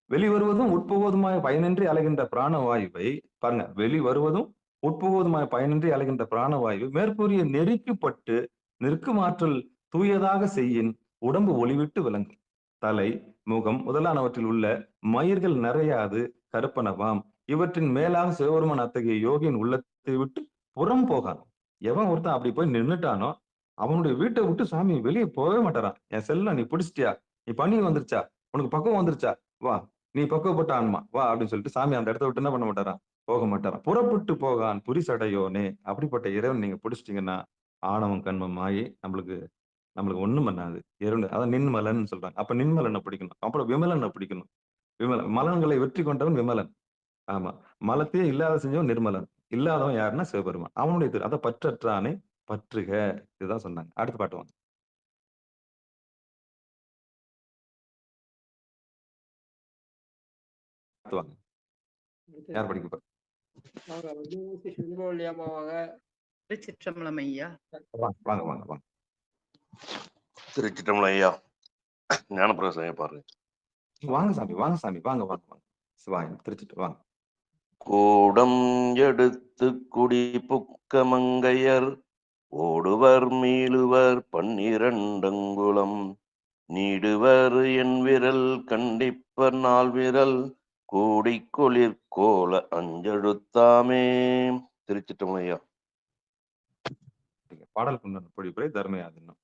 வெளிவருவதும் உட்புகுவதுமாய் பயனின்றி அலைகின்ற பிராணவாயுவை பாருங்க. வெளிவருவதும் உட்புகுவதுமாய் பயனின்றி அலைகின்ற பிராணவாயு மேற்கூறிய நெறிக்குப்பட்டு நிற்கும் ஆற்றல் தூயதாக செய்யின் உடம்பு ஒளிவிட்டு விளங்கும். தலை, முகம் முதலானவற்றில் உள்ள மயிர்கள் நிறையாது கருப்பனவாம். இவற்றின் மேலாக சிவபெருமான் அத்தகைய யோகியின் உள்ளத்தை விட்டு புறம் போகான். எவன் ஒருத்தன் அப்படி போய் நின்னுட்டானோ அவனுடைய வீட்டை விட்டு சாமி வெளியே போகவே மாட்டாரான். என் செல்லம் நீ பிடிச்சிட்டியா, நீ பண்ணி வந்துருச்சா, உனக்கு பக்குவம் வந்துருச்சா, வா நீ பக்குவப்பட்ட ஆன்மா வா அப்படின்னு சொல்லிட்டு சாமி அந்த இடத்த விட்டு என்ன பண்ண மாட்டாரான், போக மாட்டாரான். புறப்பட்டு போகான் புரிசடையோனே. அப்படிப்பட்ட இறைவன் நீங்க பிடிச்சிட்டீங்கன்னா ஆணவம் கண்மம் ஆகி நம்மளுக்கு ஒண்ணும் பண்ணாது. அதான் நின்மலன் சொல்றாங்க. அப்ப நின்மலனை பிடிக்கணும். அப்புறம் விமலனை பிடிக்கணும். மலன்களை வெற்றி கொண்டவன் விமலன். ஆமா, மலத்தையே இல்லாத செஞ்சவன் நிர்மலன். இல்லாதவன் யாருன்னா சிவபெருமான். அவனுடைய அதை பற்றற்றானே பற்றுக. இதுதான் சொன்னாங்க. அடுத்த பாட்டு வாங்க. யார் படிக்க போறா? செண்பவல்லி அம்மா வாங்க. திருச்சிற்றம்பலம் ஐயா. வாங்க வாங்க வாங்க. திருச்சிற்றம்பலம் ஐயா. ஞானப்பிரகாசம் ஐயா பாருங்க. வாங்க சாமி, வாங்க சாமி, வாங்க வாங்க வாங்க. சிவாயம் திருச்சிட்டு வாங்க. கூடம் எடுத்து குடி புக்க மங்கையர் ஓடுவர் மீளுவர் 12 அங்குலம் நீடுவர் என் விரல் கண்டிப்பர் 4 விரல் கூடி குளிர் கோல அஞ்செழுத்தாமே. திருச்சிற்றம்பலம் ஐயா. பாடல் கொண்ட பொழிப்புரை தர்மயாதினம்.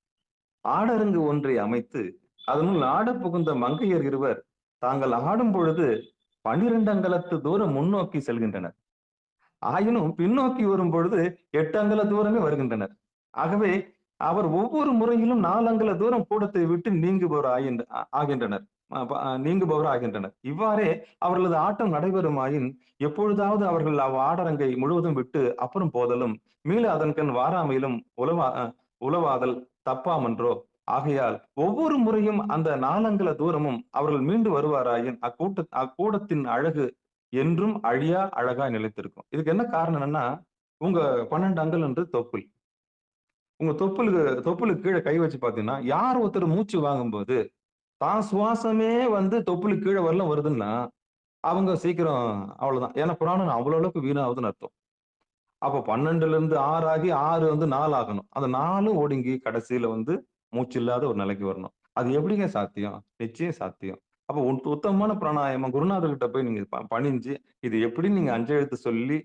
ஆடரங்கு ஒன்றை அமைத்து அதனுள் ஆட புகுந்த மங்கையர் இருவர் தாங்கள் ஆடும் பொழுது 12 அங்கலத்து தூரம் முன்னோக்கி செல்கின்றனர். ஆயினும் பின்னோக்கி வரும் பொழுது 8 அங்கல தூரமே வருகின்றனர். ஆகவே அவர் ஒவ்வொரு முறையிலும் 4 அங்கல தூரம் கூடத்தை விட்டு நீங்குபவர் ஆகின்றனர். இவ்வாறே அவர்களது ஆட்டம் நடைபெறுமாயின் எப்பொழுதாவது அவர்கள் ஆடரங்கை முழுவதும் விட்டு அப்புறம் போதலும் மீள அதன்கண் வாராமையிலும் உலவாதல் தப்பாமன்றோ. ஆகையால் ஒவ்வொரு முறையும் அந்த 4 அங்கல தூரமும் அவர்கள் மீண்டு வருவாராயின் அக்கூடத்தின் அழகு என்றும் அழியா அழகா நிலைத்திருக்கும். இதுக்கு என்ன காரணம் என்னன்னா, உங்க 12 அங்குலம் என்று தொப்புள். உங்க தொப்புளுக்கு கீழே கை வச்சு பாத்தீங்கன்னா, யார் ஒருத்தர் மூச்சு வாங்கும்போது தான் சுவாசமே வந்து தொப்புளுக்கு கீழே வரலாம் வருதுன்னா, அவங்க சீக்கிரம் அவ்வளவுதான். ஏன்னா புராணம் அவ்வளவு அளவுக்கு வீணாகுதுன்னு அர்த்தம். அப்ப 12ல இருந்து 6 ஆகி 6 வந்து 4 ஆகணும். அந்த 4 ஒடுங்கி கடைசியில வந்து மூச்சு இல்லாத ஒரு நிலைக்கு வரணும். அது எப்படிங்க சாத்தியம்? நிச்சயம் சாத்தியம். அப்ப உத்தமமான பிராணாயாமம் குருநாதர்கிட்ட போய் நீங்க பணிஞ்சு இது எப்படி நீங்க 5 எழுத்து சொல்லி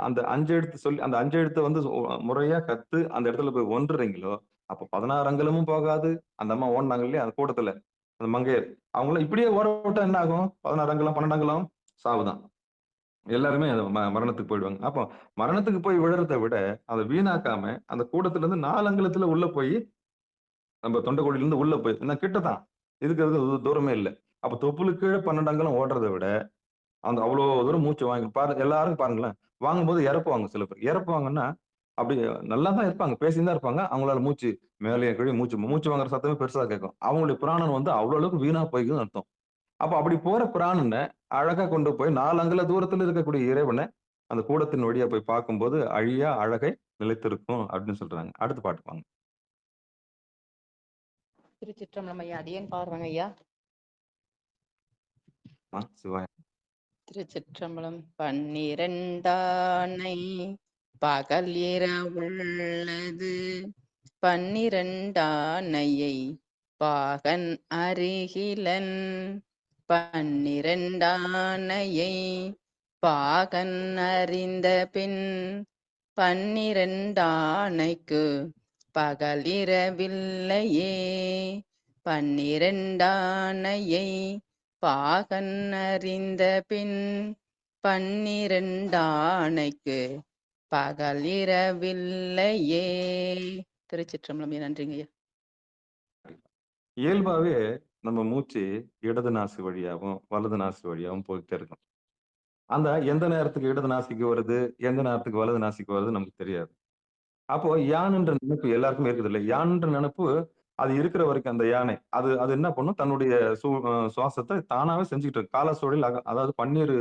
அந்த 5 எழுத்து சொல்லி அந்த 5 எழுத்த வந்து முறையா கத்து அந்த இடத்துல போய் ஒன்றுறீங்களோ, அப்ப 16 அங்குலமும் போகாது. அந்த அம்மா ஓடுனாங்க இல்லையா அந்த கூட்டத்துல அந்த மங்கையர் அவங்கள இப்படியே ஓட விட்டா என்ன ஆகும்? 16 அங்குலம் 12 அங்குலம் சாவுதான். எல்லாருமே மரணத்துக்கு போயிடுவாங்க. அப்போ மரணத்துக்கு போய் விழறத விட அதை வீணாக்காம அந்த கூடத்துல இருந்து 4 அங்குலத்துல உள்ள போய் நம்ம தொண்டைக்குழியில இருந்து உள்ள போய் கிட்டதான் இதுக்கு தூரமே இல்லை. அப்ப தொப்புளுக்கு கீழே 12 அங்குலம் ஓடுறதை விட அந்த அவ்வளவு தூரம் மூச்சு வாங்கி பாரு எல்லாரும் பாருங்களேன். வாங்கும்போது இறப்புவாங்க சில பேர். இறப்புவாங்கன்னா அப்படி நல்லா தான் இருப்பாங்க, பேசிதான் இருப்பாங்க. அவங்களால மூச்சு மேலே கீழே மூச்சு வாங்குற சத்தமே பெருசா கேட்கும். அவங்களுடைய பிராணன் வந்து அவ்வளவு அளவுக்கு வீணா போய்க்குதுன்னு அர்த்தம். அப்ப அப்படி போற பிராணனை அழகா கொண்டு போய் 4 அங்குல தூரத்துல இருக்கக்கூடிய இறைவனை அந்த கூடத்தின் வழியா போய் பார்க்கும்போது அழியா அழகை நிலைத்திருக்கும் அப்படின்னு சொல்றாங்க. அடுத்து பாட்டுப்பாங்க. திருச்சிற்றம்பலம் ஐயா. அடியேன் பாடுறேங்க ஐயா. சிவாய. திருச்சிற்றம்பலம். 12ஆனை பகல் இரவுள்ளது 12ஆனையை பாகன் அருகிலன் 12ஆனையை பாகன் அறிந்த பின் 12ஆனைக்கு பகலிரவில்லையே 12ஆனையை பாகன் அறிந்த பின் 12ஆனைக்கு பகலிரவில்லையே. திருச்சிற்றம்பலம். நன்றிங்க ஐயா. இயல்பாவே நம்ம மூச்சு இடது நாசி வழியாகவும் வலது நாசி வழியாகவும் போயிட்டே இருக்கும். அந்த எந்த நேரத்துக்கு இடது நாசிக்கு வருது எந்த நேரத்துக்கு வலது நாசிக்கு வருது நமக்கு தெரியாது. அப்போ யானைன்ற நினைப்பு எல்லாருக்குமே இருக்குது இல்லை. யானைன்ற நினைப்பு அது இருக்கிற வரைக்கும் அந்த யானை அது என்ன பண்ணும் தன்னுடைய சுவாசத்தை தானாவே செஞ்சுக்கிட்டு இருக்கு. கால சூழல் அதாவது 12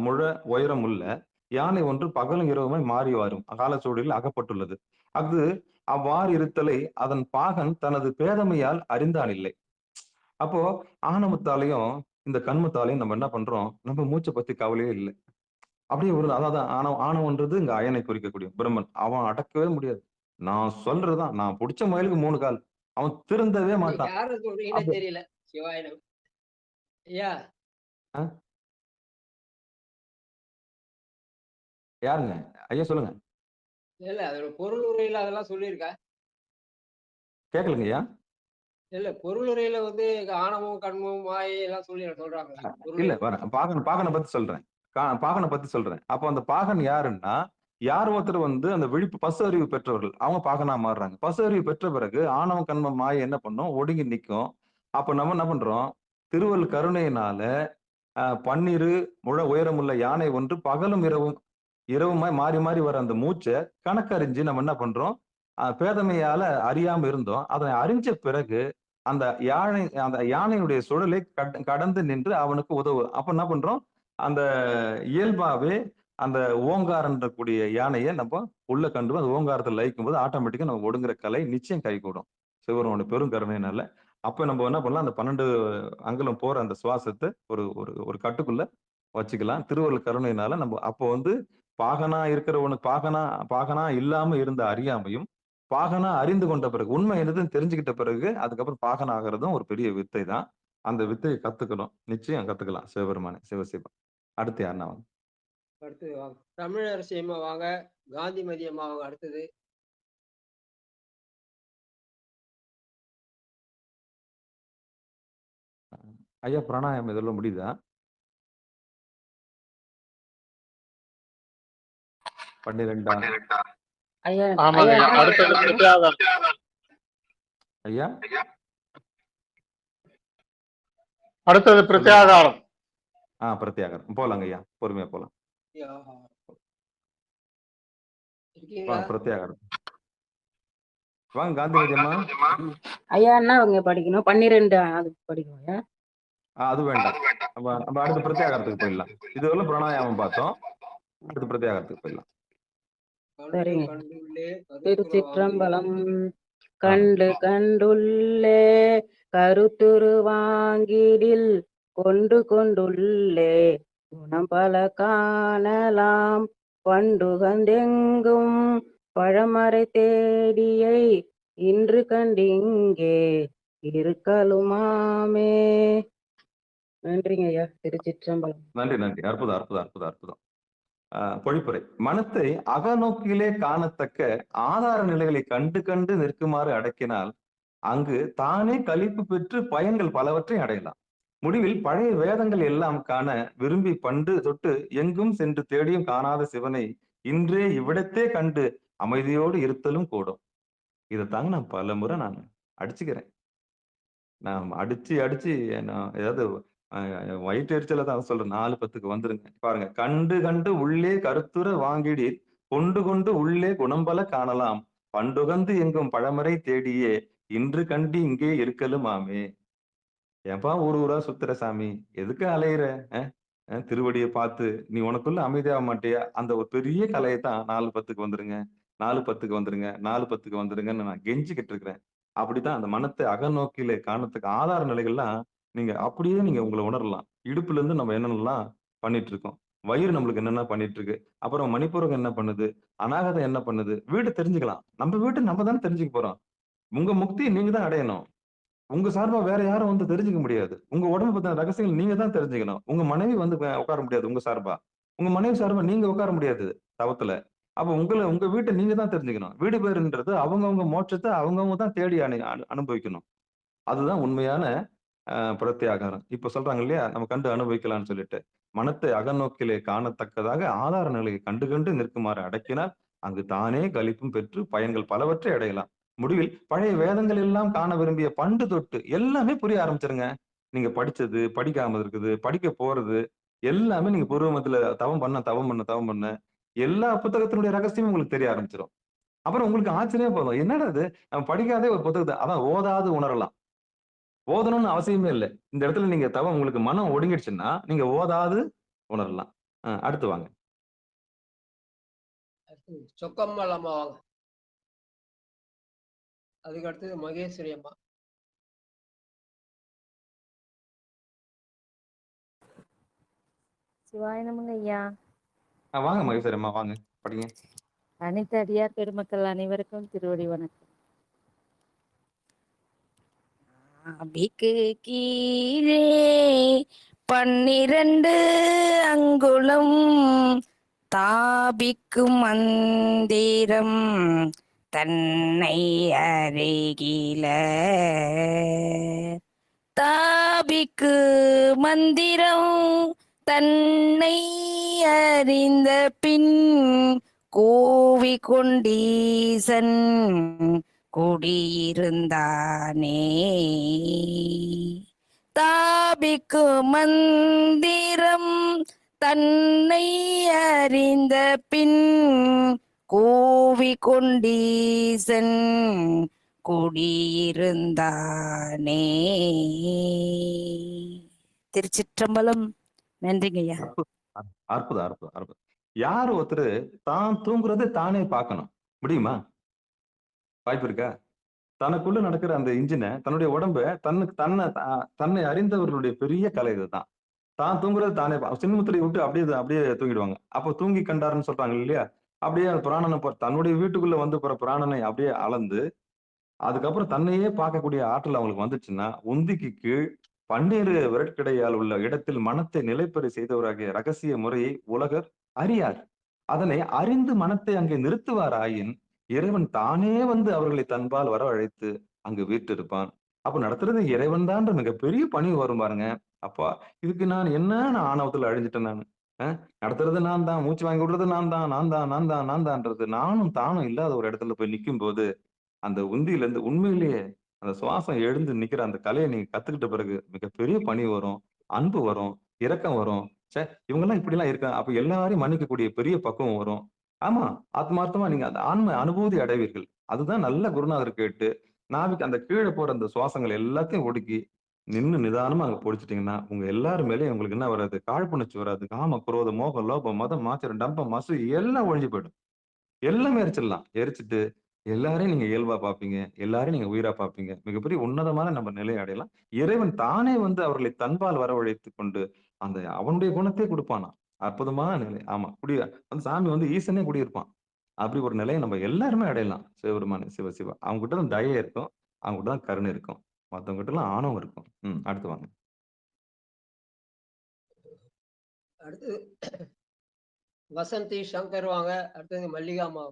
முழ உயரம் உள்ள யானை ஒன்று பகலும் இரவுமாய் மாறி வரும் காலச்சூழலில் அகப்பட்டுள்ளது. அது அவ்வாறு இருத்தலை அதன் பாகன் தனது பேதமையால் அறிந்தான் இல்லை. அப்போ ஆணவத்தாலையும் இந்த கண்மத்தாலையும் நம்ம என்ன பண்றோம்? நம்ம மூச்சை பத்தி கவலையே இல்லை. அப்படியே ஒரு அதாவது ஆணவன்றது இங்க அயனை குறிக்கக்கூடிய பிரம்மன். அவன் அடக்கவே முடியாது. நான் சொல்றதுதான், நான் பிடிச்ச மயிலுக்கு 3 கால். அவன் திருந்தவே மாட்டான். யார சொல்றீங்கன்னு தெரியல. சிவாயினம் ஐயா. யாருங்க ஐயா? சொல்லுங்க. இல்ல அதோட பொருள் உரையில அதெல்லாம் சொல்லியிருக்கா? கேட்கலங்க ஐயா. இல்ல பொருள் உரையில வந்து ஆணவம் கண்மம் மாயை எல்லாம் சொல்றாங்க. இல்ல வரேன். பாகனை பத்தி சொல்றேன். பாகனை பத்தி சொல்றேன். அப்போ அந்த பாகன் யாருன்னா யார் ஒருத்தர் வந்து அந்த விழிப்பு பசு அறிவு பெற்றவர்கள் அவங்க பாகனா மாறுறாங்க. பசு அறிவு பெற்ற பிறகு ஆணவம் கண்மம் மாயை என்ன பண்ணும்? ஒடுங்கி நிற்கும். அப்ப நம்ம என்ன பண்றோம்? திருவள் கருணையினால 12 முழ உயரமுள்ள யானை ஒன்று பகலும் இரவுமாய் மாறி மாறி வர அந்த மூச்சை கணக்கறிஞ்சு நம்ம என்ன பண்றோம்? பேதமையால அறியாம இருந்தோம். அதனை அறிஞ்ச பிறகு அந்த யானையுடைய சுழலை கடந்து நின்று அவனுக்கு உதவு. அப்ப என்ன பண்றோம்? அந்த இயல்பாவே அந்த ஓங்காரன்ற கூடிய யானையை நம்ம உள்ள கண்டு அந்த ஓங்காரத்தை லயிக்கும் போது ஆட்டோமேட்டிக்கா நம்ம ஒடுங்குற கலை நிச்சயம் கைகூடும் சிவரோட பெரும் கருணையினால. அப்ப நம்ம என்ன பண்ணலாம்? அந்த 12 அங்குலம் போற அந்த சுவாசத்தை ஒரு கட்டுக்குள்ள வச்சுக்கலாம். திருவள்ளுவர் கருணையினால நம்ம அப்போ வந்து பாகனா இருக்கிறவனுக்கு பாகனா இல்லாம இருந்த அறியாமையும் பாகனா அறிந்து கொண்ட பிறகு உண்மை என்னதுன்னு தெரிஞ்சுக்கிட்ட பிறகு அதுக்கப்புறம் பாகனா ஆகிறதும் ஒரு பெரிய வித்தை தான். அந்த வித்தையை கத்துக்கணும். நிச்சயம் கத்துக்கலாம். சிவபெருமானே சிவசிவம். அடுத்து யாருன்னா வாங்க. அடுத்து வாங்க. தமிழரசி அம்மா வாங்க. காந்திமதி அம்மா வாங்க. அடுத்தது ஐயா பிராணாயாமம் இதெல்லாம் முடியுதா? 12 ஐயா அடுத்தது பிரத்யாகாரம். பிரத்யாகாரம் போலாங்க ஐயா. பொறுமையா போலாம். பிரத்யாகாரம் வாங்க. காந்திமதி அம்மா ஐயா என்ன அவங்க படிக்கணும்? 12 அது படிக்கணும் ஐயா. அது வேண்டாம். நம்ம அடுத்த பிரத்யாகாரத்துக்கு போயிடலாம். இதுவரை பிராணாயாமம் பார்த்தோம். அடுத்து பிரத்யாகாரத்துக்கு போயிடலாம். கண்டு சரிங்க. கண்டுள்ளே கருத்துர திருச்சிற்றம்பலம். வாங்கிடில் கண்டு கண்டுள்ளே கருத்துரு வாங்கிடில் கொண்டு கொண்டுள்ளே குணம் பல காணலாம் பண்டுகந்தெங்கும் பழமறை தேடியை இன்று கண்டிங்கே இருக்கலுமாமே. நன்றிங்க ஐயா. திருச்சிற்றம்பலம். நன்றி நன்றி. அற்புதம் அற்புதம் அற்புதம் அற்புதம். பொழிப்புரை. மனத்தை அகநோக்கிலே காணத்தக்க ஆதார நிலைகளை கண்டு கண்டு நிற்குமாறு அடக்கினால் அங்கு தானே களிப்பு பெற்று பயன்கள் பலவற்றை அடையலாம். முடிவில் பழைய வேதங்கள் எல்லாம் காண விரும்பி பண்டு தொட்டு எங்கும் சென்று தேடியும் காணாத சிவனை இன்றே இவ்விடத்தே கண்டு அமைதியோடு இருத்தலும் கூடும். இதைத்தாங்க நான் பல முறை நான் அடிச்சுக்கிறேன். நான் அடிச்சு அடிச்சு நான் ஏதாவது வயிற்று எரிச்சல தான் சொல்றேன். 4:10 வந்துருங்க. பாருங்க. கண்டு கண்டு உள்ளே கருத்துர வாங்கிடி கொண்டு கொண்டு உள்ளே குணம்பல காணலாம் பண்டுகந்து எங்கும் பழமறை தேடியே இன்று கண்டு இங்கே இருக்கலுமாமே. ஏன்பா ஊரா சுத்துற சாமி, எதுக்கு அலையிற? திருவடியை பார்த்து நீ உனக்குள்ள அமைதியாக மாட்டியா? அந்த ஒரு பெரிய கலையை தான் 4:10 வந்துருங்க, 4:10 வந்துருங்க, 4:10 வந்துருங்கன்னு நான் கெஞ்சிக்கிட்டு இருக்கிறேன். அப்படித்தான் அந்த மனத்தை அகநோக்கிலே காணத்துக்கு ஆதார நிலைகள்லாம் நீங்க அப்படியே நீங்க உங்களை உணரலாம். இடுப்புல இருந்து நம்ம என்னென்னலாம் பண்ணிட்டு இருக்கோம், வயிறு நம்மளுக்கு என்னென்ன பண்ணிட்டு இருக்கு, அப்புறம் மணிப்பூரகம் என்ன பண்ணுது, அநாகதம் என்ன பண்ணுது, வீடு தெரிஞ்சுக்கலாம். நம்ம வீட்டு நம்ம தானே தெரிஞ்சுக்க போறோம். உங்க முக்தியை நீங்க தான் அடையணும். உங்க சார்பா வேற யாரும் வந்து தெரிஞ்சுக்க முடியாது. உங்க உடம்பு பத்தின ரகசியங்கள் நீங்க தான் தெரிஞ்சுக்கணும். உங்க மனைவி வந்து உட்கார முடியாது உங்க சார்பா. உங்க மனைவி சார்பா நீங்க உட்கார முடியாது தவத்துல. அப்ப உங்க வீட்டை நீங்க தான் தெரிஞ்சுக்கணும். வீடு பேருன்றது அவங்கவுங்க மோட்சத்தை அவங்கவுங்க தான் தேடி அனுபவிக்கணும். அதுதான் உண்மையான பிரத்யாகாரம். இப்ப சொல்றாங்க இல்லையா, நம்ம கண்டு அனுபவிக்கலாம்னு சொல்லிட்டு. மனத்தை அகநோக்கிலே காணத்தக்கதாக ஆதார நிலையை கண்டு கண்டு நிற்குமாறு அடக்கினால் அங்கு தானே களிப்பும் பெற்று பயன்கள் பலவற்றை அடையலாம். முடிவில் பழைய வேதங்கள் எல்லாம் காண விரும்பிய பண்டு தொட்டு எல்லாமே புரிய ஆரம்பிச்சிருங்க. நீங்க படிச்சது, படிக்காம இருக்குது, படிக்க போறது எல்லாமே நீங்க பூர்வமத்துல தவம் பண்ண எல்லா புத்தகத்தினுடைய ரகசியமும் உங்களுக்கு தெரிய ஆரம்பிச்சிடும். அப்புறம் உங்களுக்கு ஆச்சரியம் போதும், என்னடா அது நம்ம படிக்காதே ஒரு புத்தகத்தை அதான் ஓதாது உணரலாம். ஓதணும்னு அவசியமே இல்லை. இந்த இடத்துல நீங்க தவம் உங்களுக்கு மனம் ஒடுங்கிடுச்சுன்னா நீங்க ஓதாது உணரலாம். அடுத்து வாங்க. சொக்கம்மல் அம்மா வாங்க. அதுக்கு அடுத்தது மகேஸ்வரி அம்மா. சிவாய நமங்க ஐயா. வாங்க மகேஸ்வரி அம்மா வாங்க, படிங்க. அனைத்து அடியார் பெருமக்கள் அனைவருக்கும் திருவடி வணக்கம். அபிக்கு கீழே 12 அங்குலம் தாபிக்கும் மந்திரம் தன்னை அருகில தாபிக்கு மந்திரம் தன்னை அறிந்த பின் கோவி கொண்டீசன் குடியிருந்தானே. தாபிக்கு மந்திரம் தன்னை அறிந்த பின் கோவி கொண்டீசன் குடியிருந்தானே. திருச்சிற்றம்பலம். நன்றிங்க ஐயா. அற்புதம் அற்புதம் அற்புதம். யாரு ஒருத்தர் தான் தூங்குறதை தானே பார்க்கணும் முடியுமா? வாய்ப்பு இருக்கா? தனக்குள்ள நடக்கிற அந்த இன்ஜினை, தன்னுடைய உடம்ப தன்னை அறிந்தவர்களுடைய பெரிய கலை இதுதான். தான் தூங்குறது தானே சின்னமுத்திரை விட்டு அப்படியே தூங்கிடுவாங்க. அப்போ தூங்கி கண்டாருன்னு சொல்றாங்க இல்லையா? அப்படியே பிராணனை தன்னுடைய வீட்டுக்குள்ள வந்து போற பிராணனை அப்படியே அளந்து அதுக்கப்புறம் தன்னையே பார்க்கக்கூடிய ஆற்றல் அவங்களுக்கு வந்துச்சுன்னா உந்திக்கு கீழ் பன்னீர் விரட்கிடையால் உள்ள இடத்தில் மனத்தை நிலைப்பெற செய்தவராகிய ரகசிய முறையை உலகர் அறியார். அதனை அறிந்து மனத்தை அங்கே நிறுத்துவார் ஆயின் இறைவன் தானே வந்து அவர்களை தன்பால் வரவழைத்து அங்கு வீற்றிருப்பான். அப்ப நடத்துறது இறைவன் தான்ற மிகப்பெரிய பணி வரும் பாருங்க. அப்பா இதுக்கு நான் என்ன ஆணவத்துல அழிஞ்சிட்டேன். நான் நடத்துறது நான் தான், மூச்சு வாங்கி விடுறது நான் தான்ன்றது நானும் தானும் இல்லாத ஒரு இடத்துல போய் நிற்கும் போது அந்த உந்தியில இருந்து உண்மையிலேயே அந்த சுவாசம் எழுந்து நிக்கிற அந்த கலையை நீங்க கத்துக்கிட்ட பிறகு மிகப்பெரிய பணி வரும், அன்பு வரும், இரக்கம் வரும். இவங்கெல்லாம் இப்படி எல்லாம் இருக்காங்க. அப்ப எல்லாரையும் மன்னிக்கக்கூடிய பெரிய பக்குவம் வரும். ஆமா, ஆத்மார்த்தமா நீங்க அந்த ஆன்ம அனுபூதி அடைவீர்கள். அதுதான் நல்ல குருநாதர் கேட்டு நாவிக்கு அந்த கீழே போற அந்த சுவாசங்கள் எல்லாத்தையும் ஒடுக்கி நின்று நிதானமா அங்க பொடிச்சிட்டீங்கன்னா உங்க எல்லாரும் மேலேயும் உங்களுக்கு என்ன வராது, காழ்ப்புணர்ச்சி வராது. காம குரோத மோகம் லோபம் மதம் மாச்சரம் டம்பம் மசு எல்லாம் ஒழிஞ்சு போயிடும். எல்லாமே எரிச்சிடலாம். எரிச்சுட்டு எல்லாரையும் நீங்க இயல்பா பார்ப்பீங்க. எல்லாரையும் நீங்க உயிரா பார்ப்பீங்க. மிகப்பெரிய உன்னதமான நம்ம நிலையை அடையலாம். இறைவன் தானே வந்து அவர்களை தன்பால் வரவழைத்துக் கொண்டு அந்த அவனுடைய குணத்தை கொடுப்பானாம். அற்புதமான நிலை. ஆமா. அந்த சாமி வந்து ஈசனே குடியிருப்பான். அப்படி ஒரு நிலையை நம்ம எல்லாருமே அடையலாம். சிவபெருமானே சிவா. அவங்க கிட்ட தான் தயை இருக்கும். அவங்க கிட்ட தான் கருணை இருக்கும். மத்தவங்க கிட்ட எல்லாம் ஆணவம் இருக்கும். அடுத்து வாங்க. அடுத்து வசந்தி சங்கர் வாங்க. அடுத்தது மல்லிகாமா.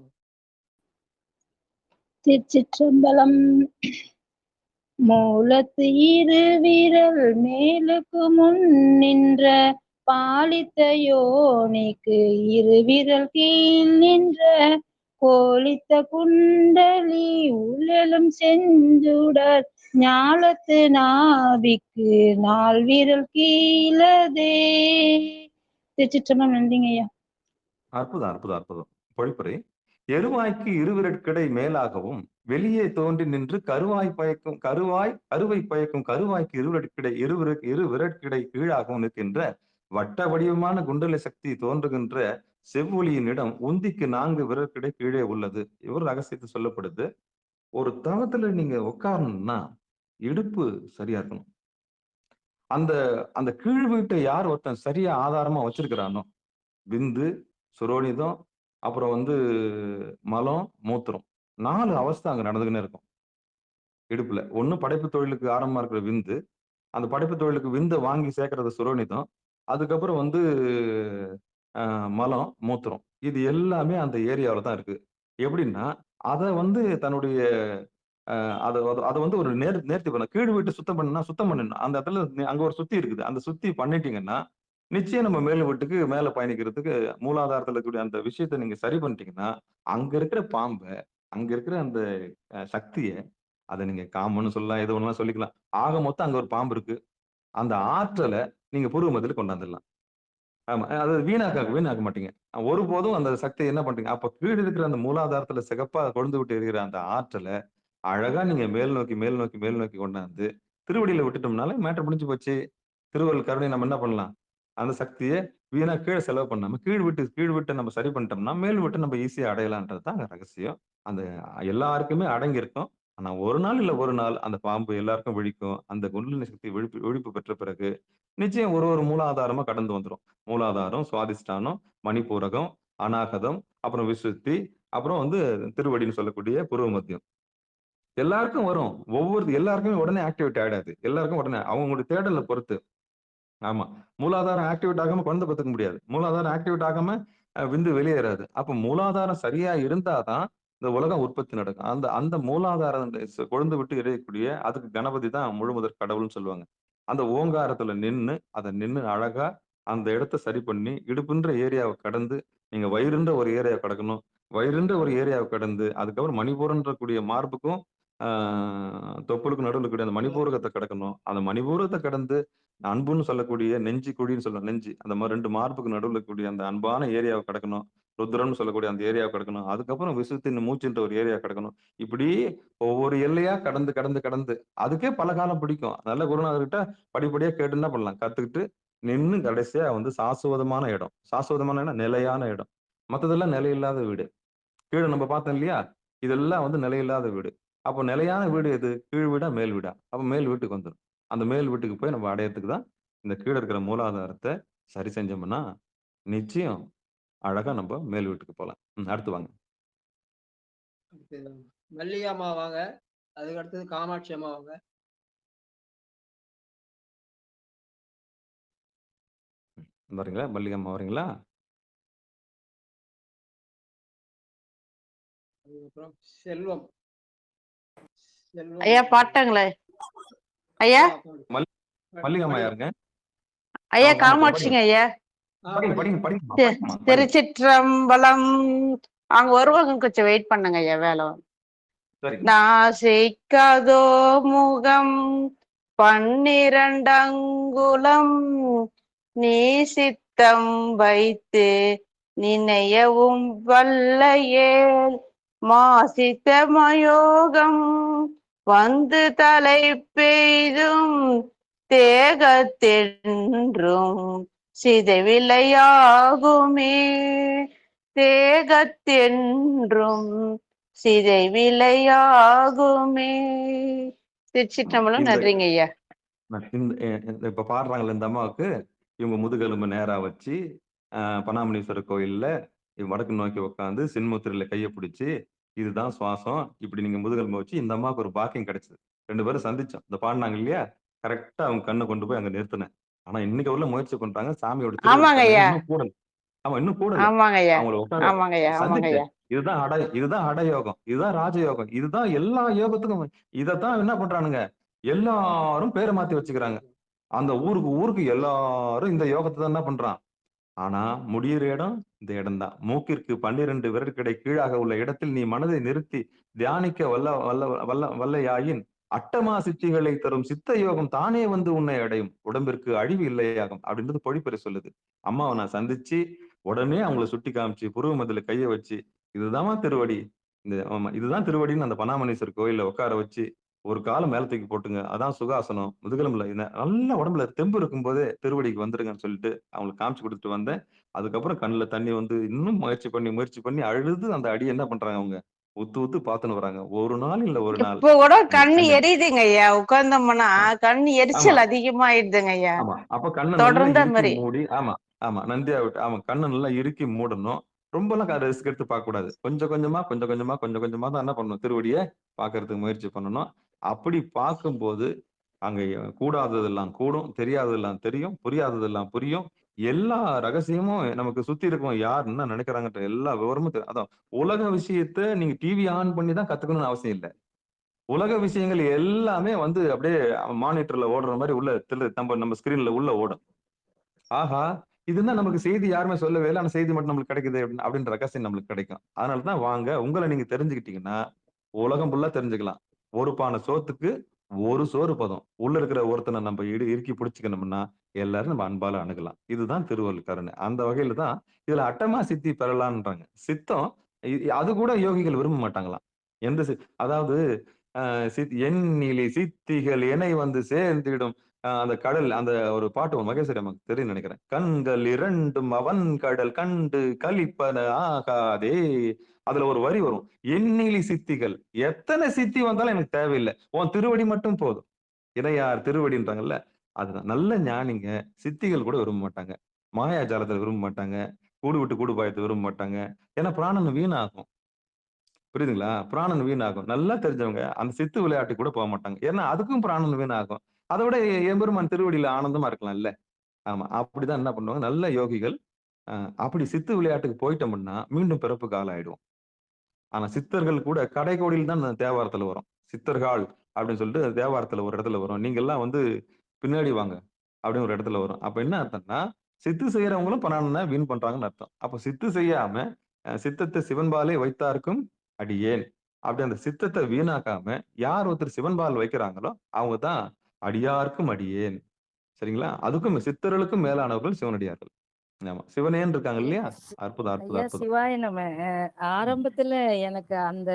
திருச்சிற்றம்பலம். மூலத்து இரு விரல் மேலுக்கு முன் நின்ற பாலித்த யோனிக்கு இரு விரல் கீழ் நின்ற கோலித்த குண்டலி உள்ளலும் செஞ்சுடர் ஞாலத்து நாபிக்கு நால் விரல் கீழதே. திருச்சிற்றம்பலம். நன்றிங்க ஐயா. அற்புதம். பொழிப்புரை. எருவாய்க்கு இருவிரட்கிடை மேலாகவும் வெளியே தோன்றி நின்று அருவை பயக்கும் கருவாய்க்கு இரு விரட்கிடை கீழாகவும் நிற்கின்ற வட்ட வடிவமான குண்டல சக்தி தோன்றுகின்ற செவ்வொளியினிடம் உந்திக்கு 4 விரற்கிடை கீழே உள்ளது. இவர் ரகசியத்தை சொல்லப்படுது. ஒரு தவத்துல நீங்க உட்காரணும்னா இடுப்பு சரியா இருக்கணும். அந்த கீழ் வீட்டை யார் ஒருத்தன் சரியா ஆதாரமா வச்சிருக்கிறானோ, விந்து, சுரோனிதம், அப்புறம் வந்து மலம், மூத்திரம், 4 அவஸ்தை அங்க நடந்துகிட்டே இருக்கும் இடுப்புல. ஒண்ணு படைப்பு தொழிலுக்கு ஆரம்பமா இருக்கிற விந்து, அந்த படைப்பு தொழிலுக்கு விந்தை வாங்கி சேர்க்கறது சுரோனிதம், அதுக்கப்புறம் வந்து மலம், மூத்திரம், இது எல்லாமே அந்த ஏரியாவில தான் இருக்கு. எப்படின்னா அதை வந்து தன்னுடைய அதை வந்து ஒரு நேர்த்தி பண்ண கீழ் வீட்டு சுத்தம் பண்ணணும். அந்த இடத்துல அங்க ஒரு சுத்தி இருக்குது. அந்த சுத்தி பண்ணிட்டீங்கன்னா நிச்சயம் நம்ம மேல் வீட்டுக்கு மேல பயணிக்கிறதுக்கு மூலாதாரத்துல இருக்கக்கூடிய அந்த விஷயத்த நீங்க சரி பண்ணிட்டீங்கன்னா அங்க இருக்கிற பாம்பை, அங்க இருக்கிற அந்த சக்தியை, அதை நீங்க காமன்னு சொல்லலாம், எது ஒண்ணு சொல்லிக்கலாம். ஆக மொத்தம் அங்க ஒரு பாம்பு இருக்கு. அந்த ஆற்றலை நீங்க பூர்வ மத்தியில கொண்டாந்துடலாம். ஆமா. அது வீணாக்க மாட்டீங்க. ஒருபோதும் அந்த சக்தியை என்ன பண்றீங்க, அப்ப கீழ் இருக்கிற அந்த மூலாதாரத்துல சிகப்பா கொழுந்து விட்டு இருக்கிற அந்த ஆற்றலை அழகா நீங்க மேல் நோக்கி கொண்டாந்து திருவடியில விட்டுட்டோம்னால மேட்டர் முடிஞ்சு போச்சு. திருவள்ளுவர் கருணை நம்ம என்ன பண்ணலாம், அந்த சக்தியை வீணா கீழே செலவு பண்ணாம கீழ் விட்டு நம்ம சரி பண்ணிட்டோம்னா மேல் விட்டு நம்ம ஈஸியா அடையலான்றது தான் ரகசியம். அந்த எல்லாருக்குமே அடங்கி இருக்கும். ஆனா ஒரு நாள் இல்ல ஒரு நாள் அந்த பாம்பு எல்லாருக்கும் விழிக்கும். அந்த குண்டலினி சக்தி விழிப்பு பெற்ற பிறகு நிச்சயம் ஒரு மூலாதாரமா கடந்து வந்துடும். மூலாதாரம், சுவாதிஷ்டானம், மணிப்பூரகம், அநாகதம், அப்புறம் விசுத்தி, அப்புறம் வந்து திருவடின்னு சொல்லக்கூடிய பூர்வ மத்தியம் எல்லாருக்கும் வரும். எல்லாருக்குமே உடனே ஆக்டிவேட் ஆயிடாது. எல்லாருக்கும் உடனே அவங்களுடைய தேடலை பொறுத்து. ஆமா. மூலாதாரம் ஆக்டிவேட் ஆகாம குழந்தை பெற்றுக்க முடியாது. மூலாதாரம் ஆக்டிவேட் ஆகாம விந்து வெளியேறாது. அப்ப மூலாதாரம் சரியா இருந்தாதான் இந்த உலகம் உற்பத்தி நடக்கும். அந்த மூலாதாரம் கொழுந்து விட்டு எரியக்கூடிய அதுக்கு கணபதி தான் முழுமுதற் கடவுள்னு சொல்லுவாங்க. அந்த ஓங்காரத்துல நின்னு அழகா அந்த இடத்த சரி பண்ணி இடுப்புன்ற ஏரியாவை கடந்து நீங்க வயிறுன்ற ஒரு ஏரியாவை கடக்கணும். வயிறுன்ற ஒரு ஏரியாவை கடந்து அதுக்கப்புறம் மணிபூரன்ற கூடிய மார்புக்கும் தொப்புளுக்கு நடுவில் இருக்கக்கூடிய அந்த மணிபூரகத்தை கடக்கணும். அந்த மணிபூரகத்தை கடந்து அன்புன்னு சொல்லக்கூடிய நெஞ்சு குழின்னு சொல்லணும். நெஞ்சு அந்த மாதிரி 2 மார்புக்கு நடுவில் இருக்கக்கூடிய அந்த அன்பான ஏரியாவை கடக்கணும். ருத்ரம்னு சொல்லக்கூடிய அந்த ஏரியாவை கடக்கணும். அதுக்கப்புறம் விசுத்தின் மூச்சுன்ற ஒரு ஏரியா கடக்கணும். இப்படி ஒவ்வொரு எல்லையா கடந்து அதுக்கே பல காலம் பிடிக்கும். நல்ல குருநாதர்கிட்ட படிப்படியா கேட்டு என்ன பண்ணலாம், கத்துக்கிட்டு நின்று கடைசியா வந்து சாஸ்வதமான இடம். சாஸ்வதமான இடம் நிலையான இடம். மற்றதெல்லாம் நிலையில்லாத வீடு. கீழே நம்ம பார்த்தோம் இல்லையா, இதெல்லாம் வந்து நிலையில்லாத வீடு. அப்போ நிலையான வீடு எது, கீழ் வீடா மேல் வீடா? அப்ப மேல் வீட்டுக்கு வந்துடும். அந்த மேல் வீட்டுக்கு போய் நம்ம அடையறதுக்கு தான் இந்த கீழே இருக்கிற மூலாதாரத்தை சரி செஞ்சோம்னா நிச்சயம் அழகா நம்ம மேல் வீட்டுக்கு போகலாம். அடுத்து வாங்க. மல்லிகா அம்மா வாங்க. அதுக்கு அடுத்தது காமாட்சி அம்மா வாங்க. வரீங்களா மல்லிகா அம்மா? வரீங்களா? அதுக்கப்புறம் செல்வம். ஐயா பாட்டாங்களே ஐயா. மல்லிகா அம்மா யாருங்க? ஐயா காமாட்சிங்க ஐயா. திருச்சிற்றம்பலம். அவங்க வருவாங்க, கொஞ்சம் வெயிட் பண்ணுங்க ஐயா. வேலை நாசிக்காதோ முகம் 12 அங்குலம் நீ சித்தம் வைத்து நினையவும் வல்லையேல் மாசித்த மயோகம் வந்து தலை பெய்தும் தேகத்தென்றும் சிதைவில்லையாகுமே. தேகத்தென்றும் சிதை விலையாகுமே. திருச்சிற்றம்பலம். இந்த நன்றிங்க ஐயா. இப்ப பாடுறாங்கல்ல இந்த அம்மாவுக்கு, இவங்க முதுகெலும்பு நேரா வச்சு பனாமணீஸ்வரர் கோயில்ல வடக்கு நோக்கி உட்காந்து சின்முத்திரையில கையை பிடிச்சி, இதுதான் சுவாசம், இப்படி நீங்க முதுகெலும்பு வச்சு இந்த அம்மாவுக்கு ஒரு பாக்கியம் கிடைச்சது. 2 பேரும் சந்திச்சோம். இந்த பாடினாங்க இல்லையா, கரெக்டா அவங்க கண்ணை கொண்டு போய் அங்க நிறுத்தினேன். ஆனா இன்னைக்கு உள்ள முயற்சி பண்றாங்க, சாமியோட ஆமாங்க திருவருட்கருணை ஐயா. இன்னும் கூடல. ஆமா இன்னும் கூடல. ஆமாங்க ஐயா. அவங்கள உட்கார ஆமாங்க ஐயா. ஆமாங்க ஐயா. சந்திச்சேன். இதுதான் ஹடயோகம், இதுதான் ராஜயோகம், இதுதான் எல்லா யோகத்துக்கும். இதைத்தான் என்ன பண்றானுங்க, எல்லாரும் பேரை மாத்தி வச்சுக்கிறாங்க. அந்த ஊருக்கு எல்லாரும் இந்த யோகத்தை தான் என்ன பண்றான். ஆனா முடியிற இடம் இந்த இடம்தான். மூக்கிற்கு 12 விரற்கடை கீழாக உள்ள இடத்தில் நீ மனதை நிறுத்தி தியானிக்க வல்லையாயின் அட்டமா சித்திகளை தரும் சித்த யோகம் தானே வந்து உன்னை அடையும், உடம்பிற்கு அழிவு இல்லையாகும் அப்படின்றது பொழிப்பறை சொல்லுது. அம்மாவை நான் சந்திச்சு உடனே அவங்கள சுட்டி காமிச்சு புருவ மதில கைய வச்சு, இதுதான் திருவடி, இதுதான் திருவடின்னு அந்த பனாமணீஸ்வரர் கோயில்ல உட்கார வச்சு ஒரு காலம் மேல தூக்கி போட்டுங்க, அதான் சுகாசனம், முதுகெலும்புல நல்ல உடம்புல தெம்பு இருக்கும் போதே திருவடிக்கு வந்துருங்கன்னு சொல்லிட்டு அவங்களுக்கு காமிச்சு கொடுத்துட்டு வந்தேன். அதுக்கப்புறம் கண்ணுல தண்ணி வந்து இன்னும் முயற்சி பண்ணி அழுது அந்த அடி என்ன பண்றாங்க, அவங்க ஊத்து பாத்துன்னு வராங்க. ஒரு நாள் இல்ல ஒரு நாள். இப்போ கூட கண்ணு எரியுதுங்க ஐயா, உட்கார்ந்தோம்னா கண்ணு எரிச்சல் அதிகமாயிடுதுங்க ஐயா. ஆமா, அப்ப கண்ணை தொடர்ந்து நல்லா மாதிரி மூடி, ஆமா நந்தியா விட்டு கண்ணை நல்லா இறுக்கி மூடணும். ரொம்ப எல்லாம் ரிஸ்க் எடுத்து பார்க்க கூடாது. கொஞ்சம் கொஞ்சமா தான் என்ன பண்ணணும், திருவடியை பாக்குறதுக்கு முயற்சி பண்ணணும். அப்படி பார்க்கும்போது அங்க கூடாததெல்லாம் கூடும், தெரியாததெல்லாம் தெரியும், புரியாததெல்லாம் புரியும். எல்லா ரகசியமும் நமக்கு சுத்தி இருக்கும். யார் என்ன நினைக்கிறாங்கன்ற எல்லா விவரமும் தெரியும். அதான் உலக விஷயத்த நீங்க டிவி ஆன் பண்ணி தான் கத்துக்கணும்னு அவசியம் இல்லை. உலக விஷயங்கள் எல்லாமே வந்து அப்படியே மானிட்டர்ல ஓடுற மாதிரி உள்ள நம்ம ஸ்கிரீன்ல உள்ள ஓடும். ஆஹா, இதுதான் நமக்கு செய்தி யாருமே சொல்லவே இல்லை, ஆனா செய்தி மட்டும் நம்மளுக்கு கிடைக்குது அப்படின்ற ரகசியம் நம்மளுக்கு கிடைக்கும். அதனாலதான் வாங்க, உங்களை நீங்க தெரிஞ்சுக்கிட்டீங்கன்னா உலகம் ஃபுல்லா தெரிஞ்சுக்கலாம். ஒரு பானை சோத்துக்கு ஒரு சோறு பதம். உள்ள இருக்கிற ஒருத்தனை நம்ம இறுக்கி பிடிச்சிக்கணும்னா எல்லாரும் நம்ம அன்பால அணுகலாம். இதுதான் திருவள்ளுவர் கருணை. அந்த வகையில தான் இதுல அட்டமா சித்தி பெறலான்றாங்க. சித்தம் அது கூட யோகிகள் விரும்ப மாட்டாங்களாம். அதாவது எண்ணிலி சித்திகள் இணை வந்து சேர்ந்திடும். அந்த கடல், அந்த ஒரு பாட்டு மகேஸ்வரி நமக்கு தெரியும் நினைக்கிறேன். கண்கள் இரண்டும் அவன் கடல் கண்டு கலிப்பன ஆகாதே. அதுல ஒரு வரி வரும், எண்ணிலி சித்திகள், எத்தனை சித்தி வந்தாலும் எனக்கு தேவையில்லை, உன் திருவடி மட்டும் போதும். இறையார் திருவடின்றாங்கல்ல, அதுதான். நல்ல ஞானிங்க சித்திகள் கூட விரும்ப மாட்டாங்க, மாயாஜாலத்தை விரும்ப மாட்டாங்க, கூடு விட்டு கூடு பாயத்தை விரும்ப மாட்டாங்க. ஏன்னா பிராணன் வீணாகும். புரியுதுங்களா? பிராணன் வீணாகும். நல்லா தெரிஞ்சவங்க அந்த சித்து விளையாட்டு கூட போக மாட்டாங்க. ஏன்னா அதுக்கும் பிராணன் வீணாகும். அதை விட எம்பெருமான் திருவடியில ஆனந்தமா இருக்கலாம் இல்ல. ஆமா, அப்படிதான் என்ன பண்ணுவாங்க நல்ல யோகிகள். அப்படி சித்து விளையாட்டுக்கு போயிட்டோம்னா மீண்டும் பிறப்புக்கு ஆளாயிடுவோம். ஆனா சித்தர்கள் கூட கடைக்கோடியில் தான் தேவாரத்துல வரும். சித்தர்கள் அப்படின்னு சொல்லிட்டு தேவாரத்துல ஒரு இடத்துல வரும். நீங்க எல்லாம் வந்து பின்னாடி வாங்க அப்படின்னு ஒரு இடத்துல வரும். அப்ப என்ன அர்த்தம்னா, சித்து செய்யறவங்களும் பணம்னா வீண் பண்றாங்கன்னு அர்த்தம். அப்ப சித்து செய்யாம சித்தத்தை சிவன்பாலே வைத்தார்க்கும் அடியேன் அப்படி அந்த சித்தத்தை வீணாக்காம யார் ஒருத்தர் சிவன்பால் வைக்கிறாங்களோ அவங்க தான் அடியார்க்கும் அடியேன். சரிங்களா? அதுக்கும் சித்தர்களுக்கும் மேலானவர்கள் சிவனடியார்கள். ஆமா, சிவனேன்னு இருக்காங்க இல்லையா? அற்புதம் அற்புதம் ஐயா அற்புதம். சிவாய நம்ம ஆரம்பத்துல எனக்கு அந்த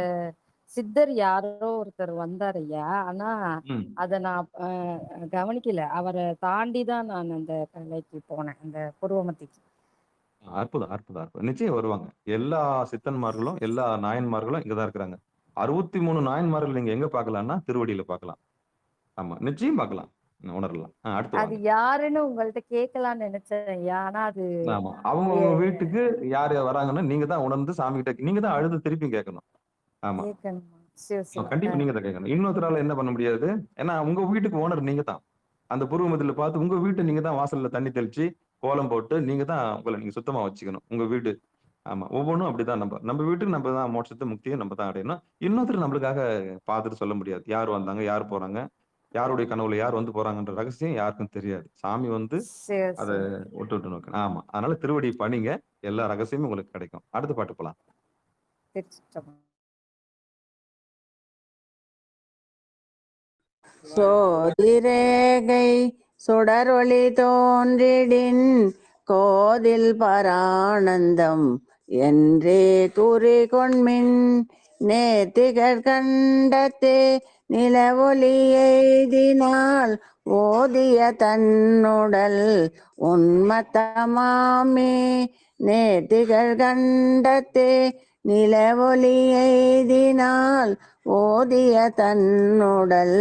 சித்தர் யாரோ ஒருத்தர் வந்தார் ஐயா. ஆனா அத நான் கவனிக்கல. அவரை தாண்டி தான் நான் அந்த கலைக்கு போனேன், அந்த புருவமத்திக்கு. அற்புதம் அற்புதம் அற்புதம். நிச்சயம் வருவாங்க. எல்லா சித்தன்மார்களும் எல்லா நாயன்மார்களும் இங்கதான் இருக்கிறாங்க. 63 நாயன்மார்கள் நீங்க எங்க பாக்கலாம்னா திருவடியில பாக்கலாம். ஆமா, நிச்சயம் பாக்கலாம், உணரலாம். அடுத்து அது வாங்க. யாருன்னு உங்கள்ட்ட கேட்கலாம்னு நினைச்சேன் ஐயா. ஆனா அது ஆமா, அவங்க வீட்டுக்கு யார் யார் வராங்கன்னா நீங்க தான் உணர்ந்து சாமி கிட்ட நீங்க தான் அழுது திருப்பி கேட்கணும். ஆமா, கேட்கணுமா? சரி சரி. கண்டிப்பா நீங்க தான் கேட்கணும். இன்னொருத்தரால என்ன பண்ண முடியாது. ஏன்னா உங்க வீட்டுக்கு ஓனர் நீங்க தான். அந்த பூர்வமதில பார்த்து உங்க வீட்டை நீங்க தான் வாசல்ல தண்ணி தெளிச்சு கோலம் போட்டு நீங்க தான் உங்களை நீங்க சுத்தமா வச்சுக்கணும் உங்க வீடு. ஆமா, ஒவ்வொன்றும் அப்படிதான். நம்ம வீட்டுக்கு நம்ம தான் மோட்சத்தை முக்தியை நம்ம தான் அடையணும். இன்னொருத்தர் நம்மளுக்காக பார்த்துட்டு சொல்ல முடியாது. யார் வந்தாங்க, யார் போறாங்க, யாருடைய கனவுல யார் வந்து போறாங்கன்ற ரகசியம் யாருக்கும் தெரியாது. சாமி வந்து அதை விட்டு நோக்கணும். ஆமா, அதனால திருவடி பணிங்க, எல்லா ரகசியமும் உங்களுக்கு கிடைக்கும். அடுத்த பாட்டு போலாம். சோதிரேகை சுடரொளி தோன்றிடின் கோதில் பரானந்தம் என்றே கூறிக்கொண்மின் நேத்திகர் கண்டத்தே நிலவொளி எய்தினால் ஓதிய தன்னுடல் உன்மத்தமாமே நேர்த்திகள் கண்டத்தே நிலவொளி எய்தினால் ஓதிய தன்னுடல்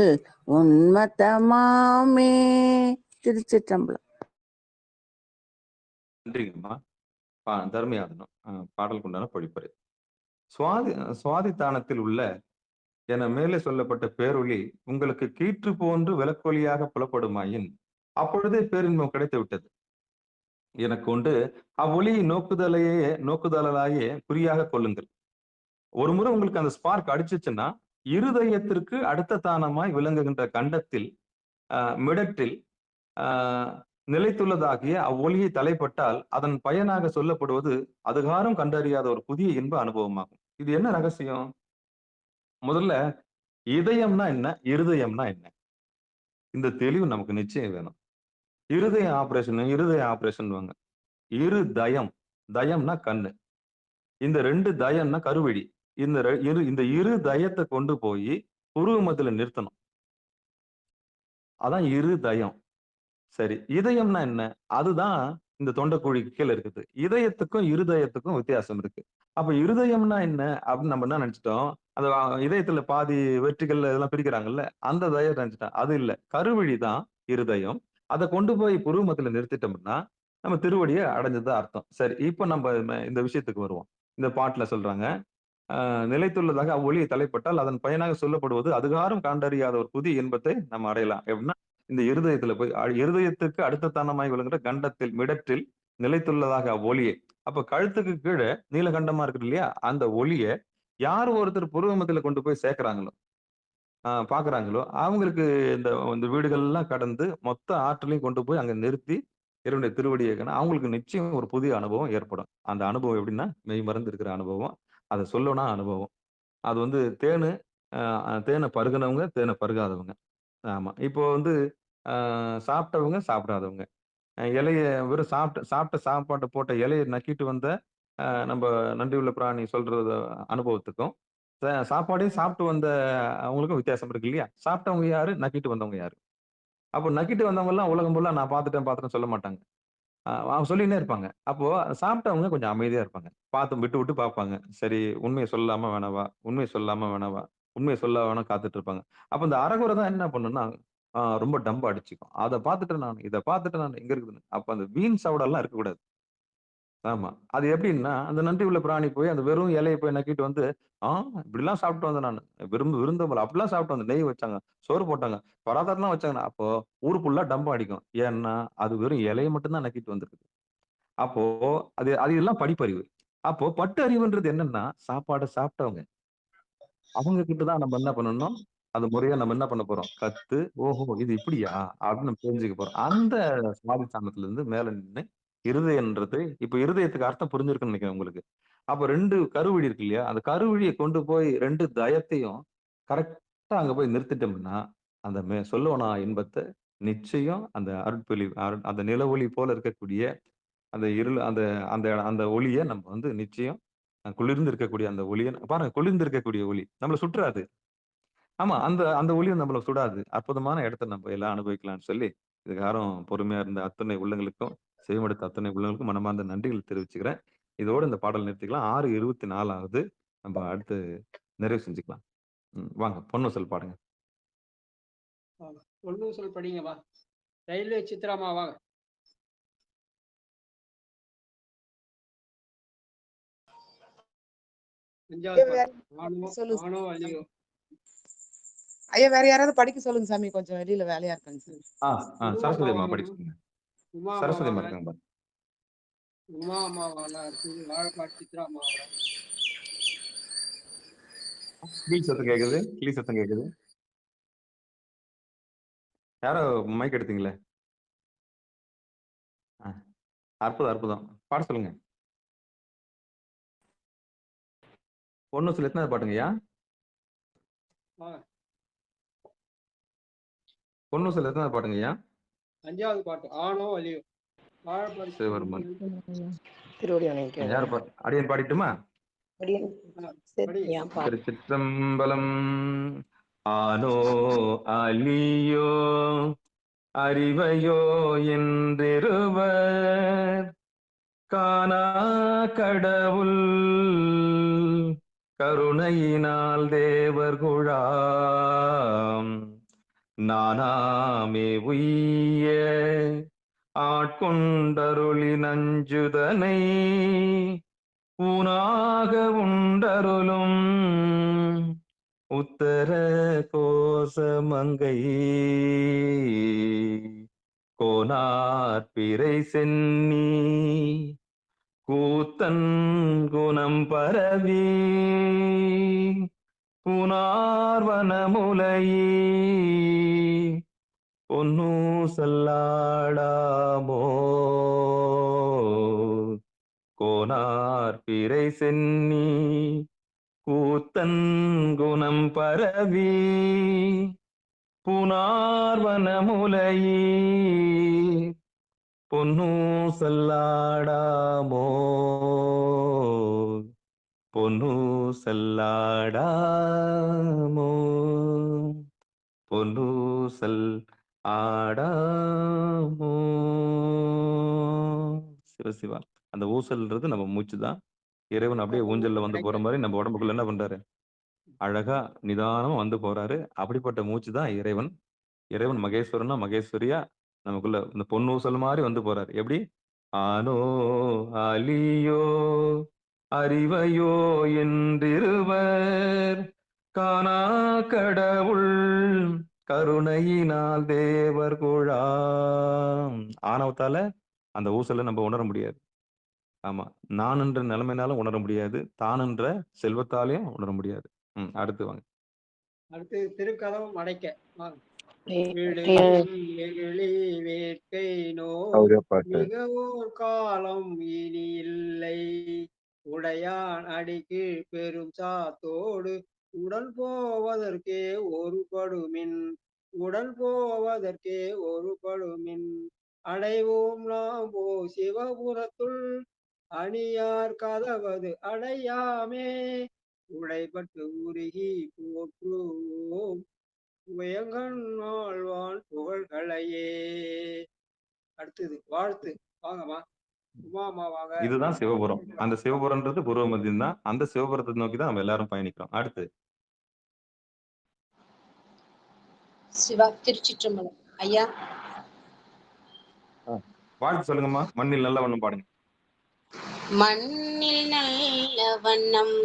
உன்மத்தமாமே. திருச்சிற்றம்பலம். நன்றிங்கம்மா. தர்மியாதனம் பாடல் கொண்டான பொழிப்பறை. சுவாதித்தானத்தில் உள்ள என மேலே சொல்லப்பட்ட பேரொளி உங்களுக்கு கீற்று போன்று விளக்கொலியாக புலப்படுமாயின் அப்பொழுதே பேரின்பம் கிடைத்து விட்டது எனக்கு கொண்டு அவ்வொலியை நோக்குதலாயே குறியாக கொள்ளுங்கள். ஒரு முறை உங்களுக்கு அந்த ஸ்பார்க் அடிச்சுச்சுன்னா இருதயத்திற்கு அடுத்த தானமாய் விளங்குகின்ற கண்டத்தில் மிடற்றில் நிலைத்துள்ளதாகிய அவ்வொலியை தலைப்பட்டால் அதன் பயனாக சொல்லப்படுவது அதுகாரம் கண்டறியாத ஒரு புதிய இன்ப அனுபவமாகும். இது என்ன ரகசியம்? முதல்ல இதயம்னா என்ன, இருதயம்னா என்ன, இந்த தெளிவு நமக்கு நிச்சயம் வேணும். இருதய ஆபரேஷன் வாங்க. தயம்னா கண்ணு, இந்த 2 தயம்னா கருவழி. இந்த இரு தயத்தை கொண்டு போய் புருவ மத்தியில நிறுத்தணும். அதான் இருதயம். சரி, இதயம்னா என்ன? அதுதான் இந்த தொண்டைக்குழிக்கு கீழே இருக்குது. இதயத்துக்கும் இருதயத்துக்கும் வித்தியாசம் இருக்கு. அப்ப இருதயம்னா என்ன அப்படின்னு நம்ம என்ன நினைச்சிட்டோம்? அந்த இதயத்துல பாதி வெற்றிகள் இதெல்லாம் பிரிக்கிறாங்கல்ல, அந்த தயம் நினைச்சிட்டோம். அது இல்ல, கருவழி தான் இருதயம். அதை கொண்டு போய் புருவமத்துல நிறுத்திட்டோம்னா நம்ம திருவடியை அடைஞ்சது அர்த்தம். சரி, இப்ப நம்ம இந்த விஷயத்துக்கு வருவோம். இந்த பாட்டுல சொல்றாங்க, நிலைத்துள்ளதாக அவ்வொலியை தலைப்பட்டால் அதன் பயனாக சொல்லப்படுவது அதுகாரும் காண்டறியாத ஒரு புதிய இன்பத்தை நம்ம அடையலாம். எப்படின்னா, இந்த இருதயத்துல போய் இருதயத்துக்கு அடுத்த தானமாய் விளங்குற கண்டத்தில் மிடற்றில் நிலைத்துள்ளதாக அவ்வொலியை, அப்ப கழுத்துக்கு கீழே நீலகண்டமா இருக்கு இல்லையா, அந்த ஒளியை யார் ஒருத்தர் புருவமத்துல கொண்டு போய் சேர்க்கிறாங்களோ பாக்குறாங்களோ அவங்களுக்கு இந்த வீடுகள்லாம் கடந்து மொத்த ஆற்றலையும் கொண்டு போய் அங்க நிறுத்தி இறைவனுடைய திருவடியை அவங்களுக்கு நிச்சயம் ஒரு புதிய அனுபவம் ஏற்படும். அந்த அனுபவம் எப்படின்னா மெய் மறந்து இருக்கிற அனுபவம். அதை சொல்லணும்னா அனுபவம். அது தேனை பருகினவங்க, தேனை பருகாதவங்க. ஆமா, இப்போ சாப்பிட்டவங்க, சாப்பிடாதவங்க, இலைய வெறும் சாப்பிட்ட சாப்பாட்டை போட்ட இலையை நக்கிட்டு வந்த நம்ம நன்றி உள்ள பிராணி சொல்றது அனுபவத்துக்கும் சாப்பாடையும் சாப்பிட்டு வந்த அவங்களுக்கும் வித்தியாசம் இருக்கு இல்லையா? சாப்பிட்டவங்க யாரு, நக்கிட்டு வந்தவங்க யாரு? அப்போ நக்கிட்டு வந்தவங்க எல்லாம் உலகம் போல நான் பார்த்துட்டேன் சொல்ல மாட்டாங்க. அவங்க சொல்லினே இருப்பாங்க. அப்போ சாப்பிட்டவங்க கொஞ்சம் அமைதியா இருப்பாங்க, பார்த்து விட்டு விட்டு பார்ப்பாங்க. சரி, உண்மையை சொல்லாம வேணவா, உண்மையை சொல்ல வேணா காத்துட்டு இருப்பாங்க. அப்ப இந்த அறகுறை தான் என்ன பண்ணுன்னா ரொம்ப டம்பா அடிச்சுக்கும். அதை பார்த்துட்டு நான் இதை பார்த்துட்டு நான் எங்க இருக்குதுன்னு. அப்ப அந்த வீண் சவடெல்லாம் இருக்கக்கூடாது. ஆமா, அது எப்படின்னா அந்த நன்றி உள்ள பிராணி போய் அந்த வெறும் இலையை போய் நக்கிட்டு வந்து இப்படிலாம் சாப்பிட்டு வந்தேன் நான், விருந்தோம்பல் அப்படிலாம் சாப்பிட்டு வந்தேன், நெய் வச்சாங்க, சோறு போட்டாங்க, பராதாரம்லாம் வச்சாங்க. அப்போ ஊர் ஃபுல்லா டம்பா அடிக்கும். ஏன்னா அது வெறும் இலையை மட்டும்தான் நக்கிட்டு வந்திருக்கு. அப்போ அது எல்லாம் படிப்பறிவு. அப்போ பட்டு அறிவுன்றது என்னன்னா, சாப்பாடு சாப்பிட்டவங்க அவங்க கிட்டதான் நம்ம என்ன பண்ணணும், அது முறையா நம்ம என்ன பண்ண போறோம், கத்து ஓஹோ இது இப்படியா அப்படின்னு நம்ம தெரிஞ்சுக்க போறோம். அந்த சுவாதிஸ்தானத்துல இருந்து மேல நின்று இருதயன்றது, இப்ப இருதயத்துக்கு அர்த்தம் புரிஞ்சிருக்குன்னு நினைக்கிறேன் உங்களுக்கு. அப்ப 2 கருவழி இருக்கு இல்லையா, அந்த கருவழியை கொண்டு போய் 2 தயத்தையும் கரெக்டா அங்க போய் நிறுத்திட்டோம்னா அந்த சொல்லுவனா இன்பத்தை நிச்சயம் அந்த அருட்பொலி அந்த நிலவொளி போல இருக்கக்கூடிய அந்த இருள் அந்த அந்த அந்த ஒளியை நம்ம நிச்சயம் குளிர்ந்து இருக்கக்கூடிய அந்த ஒளியை பாருங்க, குளிர்ந்து இருக்கக்கூடிய ஒளி நம்மளை சுற்றாது. ஆமா, அந்த அந்த ஒளியும் நம்மளை சுடாது. அற்புதமான இடத்த நம்ம எல்லாம் அனுபவிக்கலாம்னு சொல்லி இதுக்காரம் பொறுமையா இருந்த அத்தனை உள்ளங்களுக்கும், செவிமடுத்த அத்தனை உள்ளங்களுக்கும் மனமார்ந்த நன்றிகள் தெரிவிச்சுக்கிறேன். இதோட இந்த பாடல் நிறுத்திக்கலாம். 6:24 ஆகுது. நம்ம அடுத்து நிறைவு செஞ்சுக்கலாம். வாங்க, பொன்னூசல் பாடுங்க. பொன்னூசல் படிங்க வா. ரயில்வே சித்ராமா வாங்க. ஐயா, வேற யாராவது படிக்க சொல்லுங்க சாமி, கொஞ்சம் வெளியில வேலையா இருக்காங்க சார். சரஸ்வதி அம்மா படிக்க சொல்லுங்க. சரஸ்வதி அம்மா இருக்காங்க. உமா அம்மாவாலா இருக்குது, வாழப்பாடு சித்ரா அம்மாவா. கிளி சத்தம் கேக்குது. யாரோ மைக் எடுத்தீங்களே? அற்புதம், பாட சொல்லுங்க. பொண்ணு சொல்ல எத்தனை பாட்டுங்கய்யா? பொண்ணு சொல்ல எத்தனை பாட்டுங்கய்யா? 5வது பாட்டு, ஆணோ அழியோ. சிவபெருமான் திருவடி அடியன் பாடிட்டுமா? திருச்சிற்றம்பலம். ஆனோ அலியோ அறிவையோ என்றிருவர் காணா கடவுள் கருணையினால் தேவர் குழாம் நானாமே உய்ய ஆட்கொண்டருளி நஞ்சுதனை ஊனாக உண்டருளும் உத்தர கோசமங்கை கோனார் பிறை சென்னி கூத்தன் குணம் பரவி புனார்வனமுலையீ பொன்னு சல்லாடாமோ கோனார் பிறை சென்னி கூத்தன் குணம் பரவி புனார்வனமுலையீ பொன்னு சல்லாடாமோ பொன்னு சல்லாடாமோ பொன்னு சல் ஆடாமோ. சிவசிவா. அந்த ஊசல்ன்றது நம்ம மூச்சு தான். இறைவன் அப்படியே ஊஞ்சல்ல வந்து போற மாதிரி நம்ம உடம்புக்குள்ள என்ன பண்றாரு, அழகா நிதானமா வந்து போறாரு. அப்படிப்பட்ட மூச்சு தான் இறைவன். இறைவன் மகேஸ்வரனா மகேஸ்வரியா நமக்குள்ள இந்த பொன்னூசல் மாதிரி வந்து போறாரு. எப்படி ஆனோ அலியோ அறிவையோ என்றிருவர் காணா கடவுள் கருணையினால் தேவர் குழாம். ஆணவத்தால அந்த ஊசலை நம்ம உணர முடியாது. ஆமா, நான் என்ற நிலைமைனாலும் உணர முடியாது, தான் என்ற செல்வத்தாலையும் உணர முடியாது. அடுத்து வாங்க. அடுத்து திருக்கதவம் அடைக்க வாங்க. வேட்கை நோய் மிகவும் காலம் இனி இல்லை உடையான் அடிக்கு பெரும் சாத்தோடு உடல் போவதற்கே ஒரு படுமின் உடல் போவதற்கே ஒரு படுமின் அடைவோம் நாம் போ சிவபுரத்துள் அணியார் கதவது அடையாமே உடைபட்டு உருகி போற்றுவோம் உயங்கன் ஆழ்வான் புகழ்களையே. அடுத்தது வாழ்த்து வாங்கம்மா. உமாமா வாங்க. இதுதான் சிவபுரம். அந்த சிவபுரம்ன்றது பூர்வ மத்தியம் தான். அந்த சிவபுரத்தை நோக்கி தான் நம்ம எல்லாரும் பயணிக்கிறோம். அடுத்து சிவா திருச்சிற்றம்பலம் ஐயா. வாழ்த்து சொல்லுங்கம்மா. மண்ணில் நல்ல வண்ணம் பாடுங்க. மண்ணில் நல்ல வண்ணம்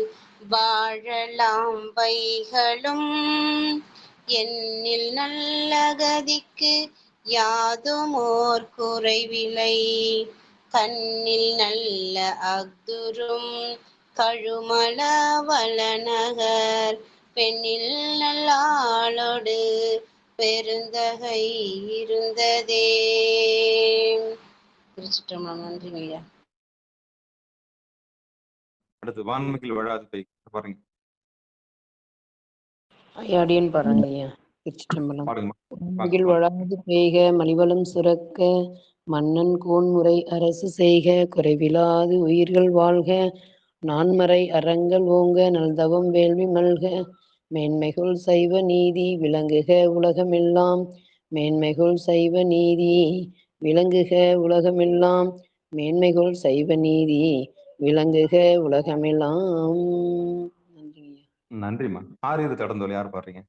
வாழலாம் வைகளும் எண்ணில் நல்ல கதிக்கு யாதுமோர் குறைவிலை கண்ணில் நல்ல அக்துரும் கழுமல வளநகர் பெண்ணில் நல்லாளோடு பெருந்தகை இருந்ததே. திருச்சிற்றம்பலம். நன்றிங்க ஐயா. அடுத்து வான்மிகில் வழாது பை பாருங்க. ஐயாடியன் பாருங்க ஐயா. திருச்சிற்றம்பலம். வான்மிகில் வழாது பெய்க மலிவளம் சுரக்க மன்னன் கோன்முறை அரசு செய்க குறைவிலாது உயிர்கள் வாழ்க நான்மறை அறங்கள் ஓங்க நல்தவம் வேள்வி மல்க மேன்மைகுள் சைவ நீதி விளங்குக உலகமெல்லாம் மேன்மைகுள் சைவ நீதி விளங்குக உலகமெல்லாம் மேன்மைகுள் சைவ நீதி விளங்குக உலகமெல்லாம். நன்றிம்மா. ஆறு கடந்தோல் யார் பாடுறீங்க?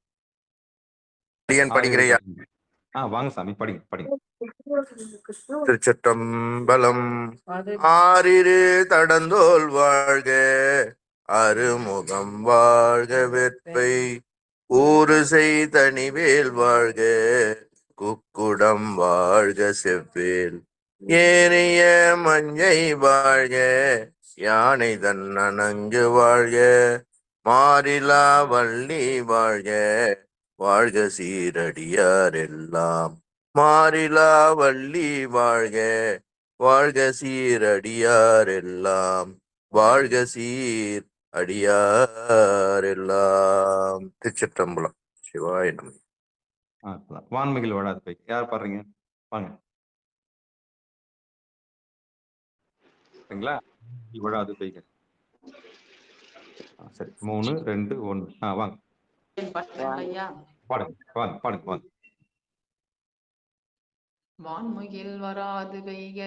படிக்கிறையா? வாங்க சாமி, படிங்க படிங்க. திருச்சிற்றம்பலம். ஆறிரு தடந்தோல் வாழ்க அருமுகம் வாழ்க வெற்பை ஊறு செய் தனிவேல் வாழ்க குக்குடம் வாழ்க செவ்வேல் ஏறிய மஞ்சை வாழ்க யானை தன்னணங்கு வாழ்க மாறிலா வள்ளி வாழ்க வாழ்க சீரடியார் எல்லாம் மாறிலா வள்ளி வாழ்க வாழ்க சீரடியார் எல்லாம் வாழ்க சீர் அடியார் எல்லாம். திருச்சிற்றம்பலம். சிவாய நம. வான்மிகில் வழாது பை யார் பாடுறீங்க? வாங்க. சரிங்களா? விழாது பைக. சரி, 3 2 1. வாங்க பாடுங்க. வாங்க பாடுங்க வாங்க. வான்முகில் வராது பெய்க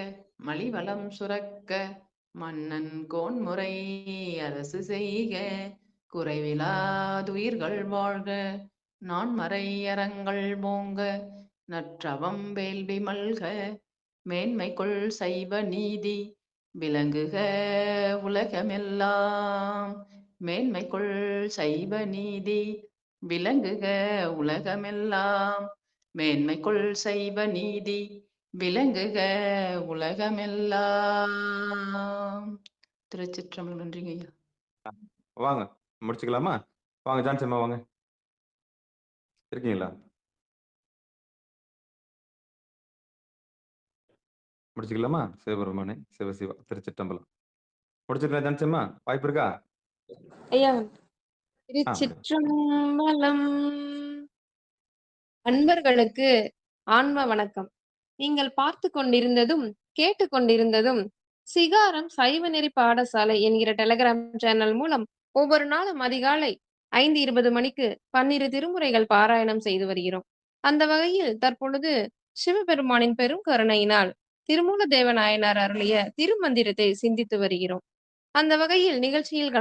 மலிவளம் சுரக்க மன்னன் கோன்முறை அரசு செய்க குறைவிலாதுயிர்கள் வாழ்க நான்மறை அறங்கள் ஓங்க நற்றவம் வேள்வி மல்க மேன்மைக்குள் சைவ நீதி விளங்குக உலகமெல்லாம் மேன்மைக்குள் சைவ நீதி விளங்குக உலகமெல்லாம் மேன்மைக்குள் சைவ நீதி விளங்குக உலகமெல்லாம். திருச்சிற்றம்பலம். நன்றிங்க ஐயா. வாங்க முடிச்சுக்கலாமா? வாங்க ஜான்சி அம்மா வாங்க. இருக்கீங்களா? முடிச்சுக்கலாமா? சிவபெருமானே சிவசிவா திருச்சிற்றம்பலம். முடிச்சுக்கலாம் ஜான்சி அம்மா, வாய்ப்பு இருக்கா? ஐயா திருச்சிற்றம்பலம். அன்பர்களுக்கு ஆன்ம வணக்கம். நீங்கள் பார்த்து கொண்டிருந்ததும் கேட்டுக்கொண்டிருந்ததும் சிகாரம் சைவநெறி பாடசாலை என்கிற டெலகிராம் சேனல் மூலம் ஒவ்வொரு நாளும் அதிகாலை 5:20 மணிக்கு 12 திருமுறைகள் பாராயணம் செய்து வருகிறோம். அந்த வகையில் தற்பொழுது சிவபெருமானின் பெரும் கருணையினால் திருமூல தேவநாயனார் அருளிய திருமந்திரத்தை சிந்தித்து வருகிறோம். அந்த வகையில் நிகழ்ச்சியில்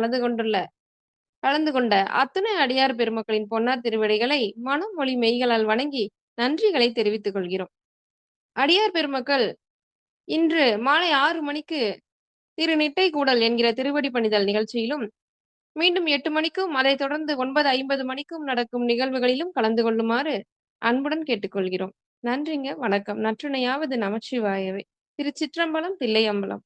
கலந்து கொண்ட அத்துணை அடியார் பெருமக்களின் பொன்னார் திருவடிகளை மனம் மொழி மெய்களால் வணங்கி நன்றிகளை தெரிவித்துக் கொள்கிறோம். அடியார் பெருமக்கள் இன்று மாலை 6 மணிக்கு திரு நிட்டை கூடல் என்கிற திருவடி பணிதல் நிகழ்ச்சியிலும், மீண்டும் 8 மணிக்கும் அதைத் தொடர்ந்து 9:50 மணிக்கும் நடக்கும் நிகழ்வுகளிலும் கலந்து கொள்ளுமாறு அன்புடன் கேட்டுக்கொள்கிறோம். நன்றிங்க, வணக்கம். நற்றுணையாவது நமச்சிவாயவே. திருச்சிற்றம்பலம், தில்லையம்பலம்.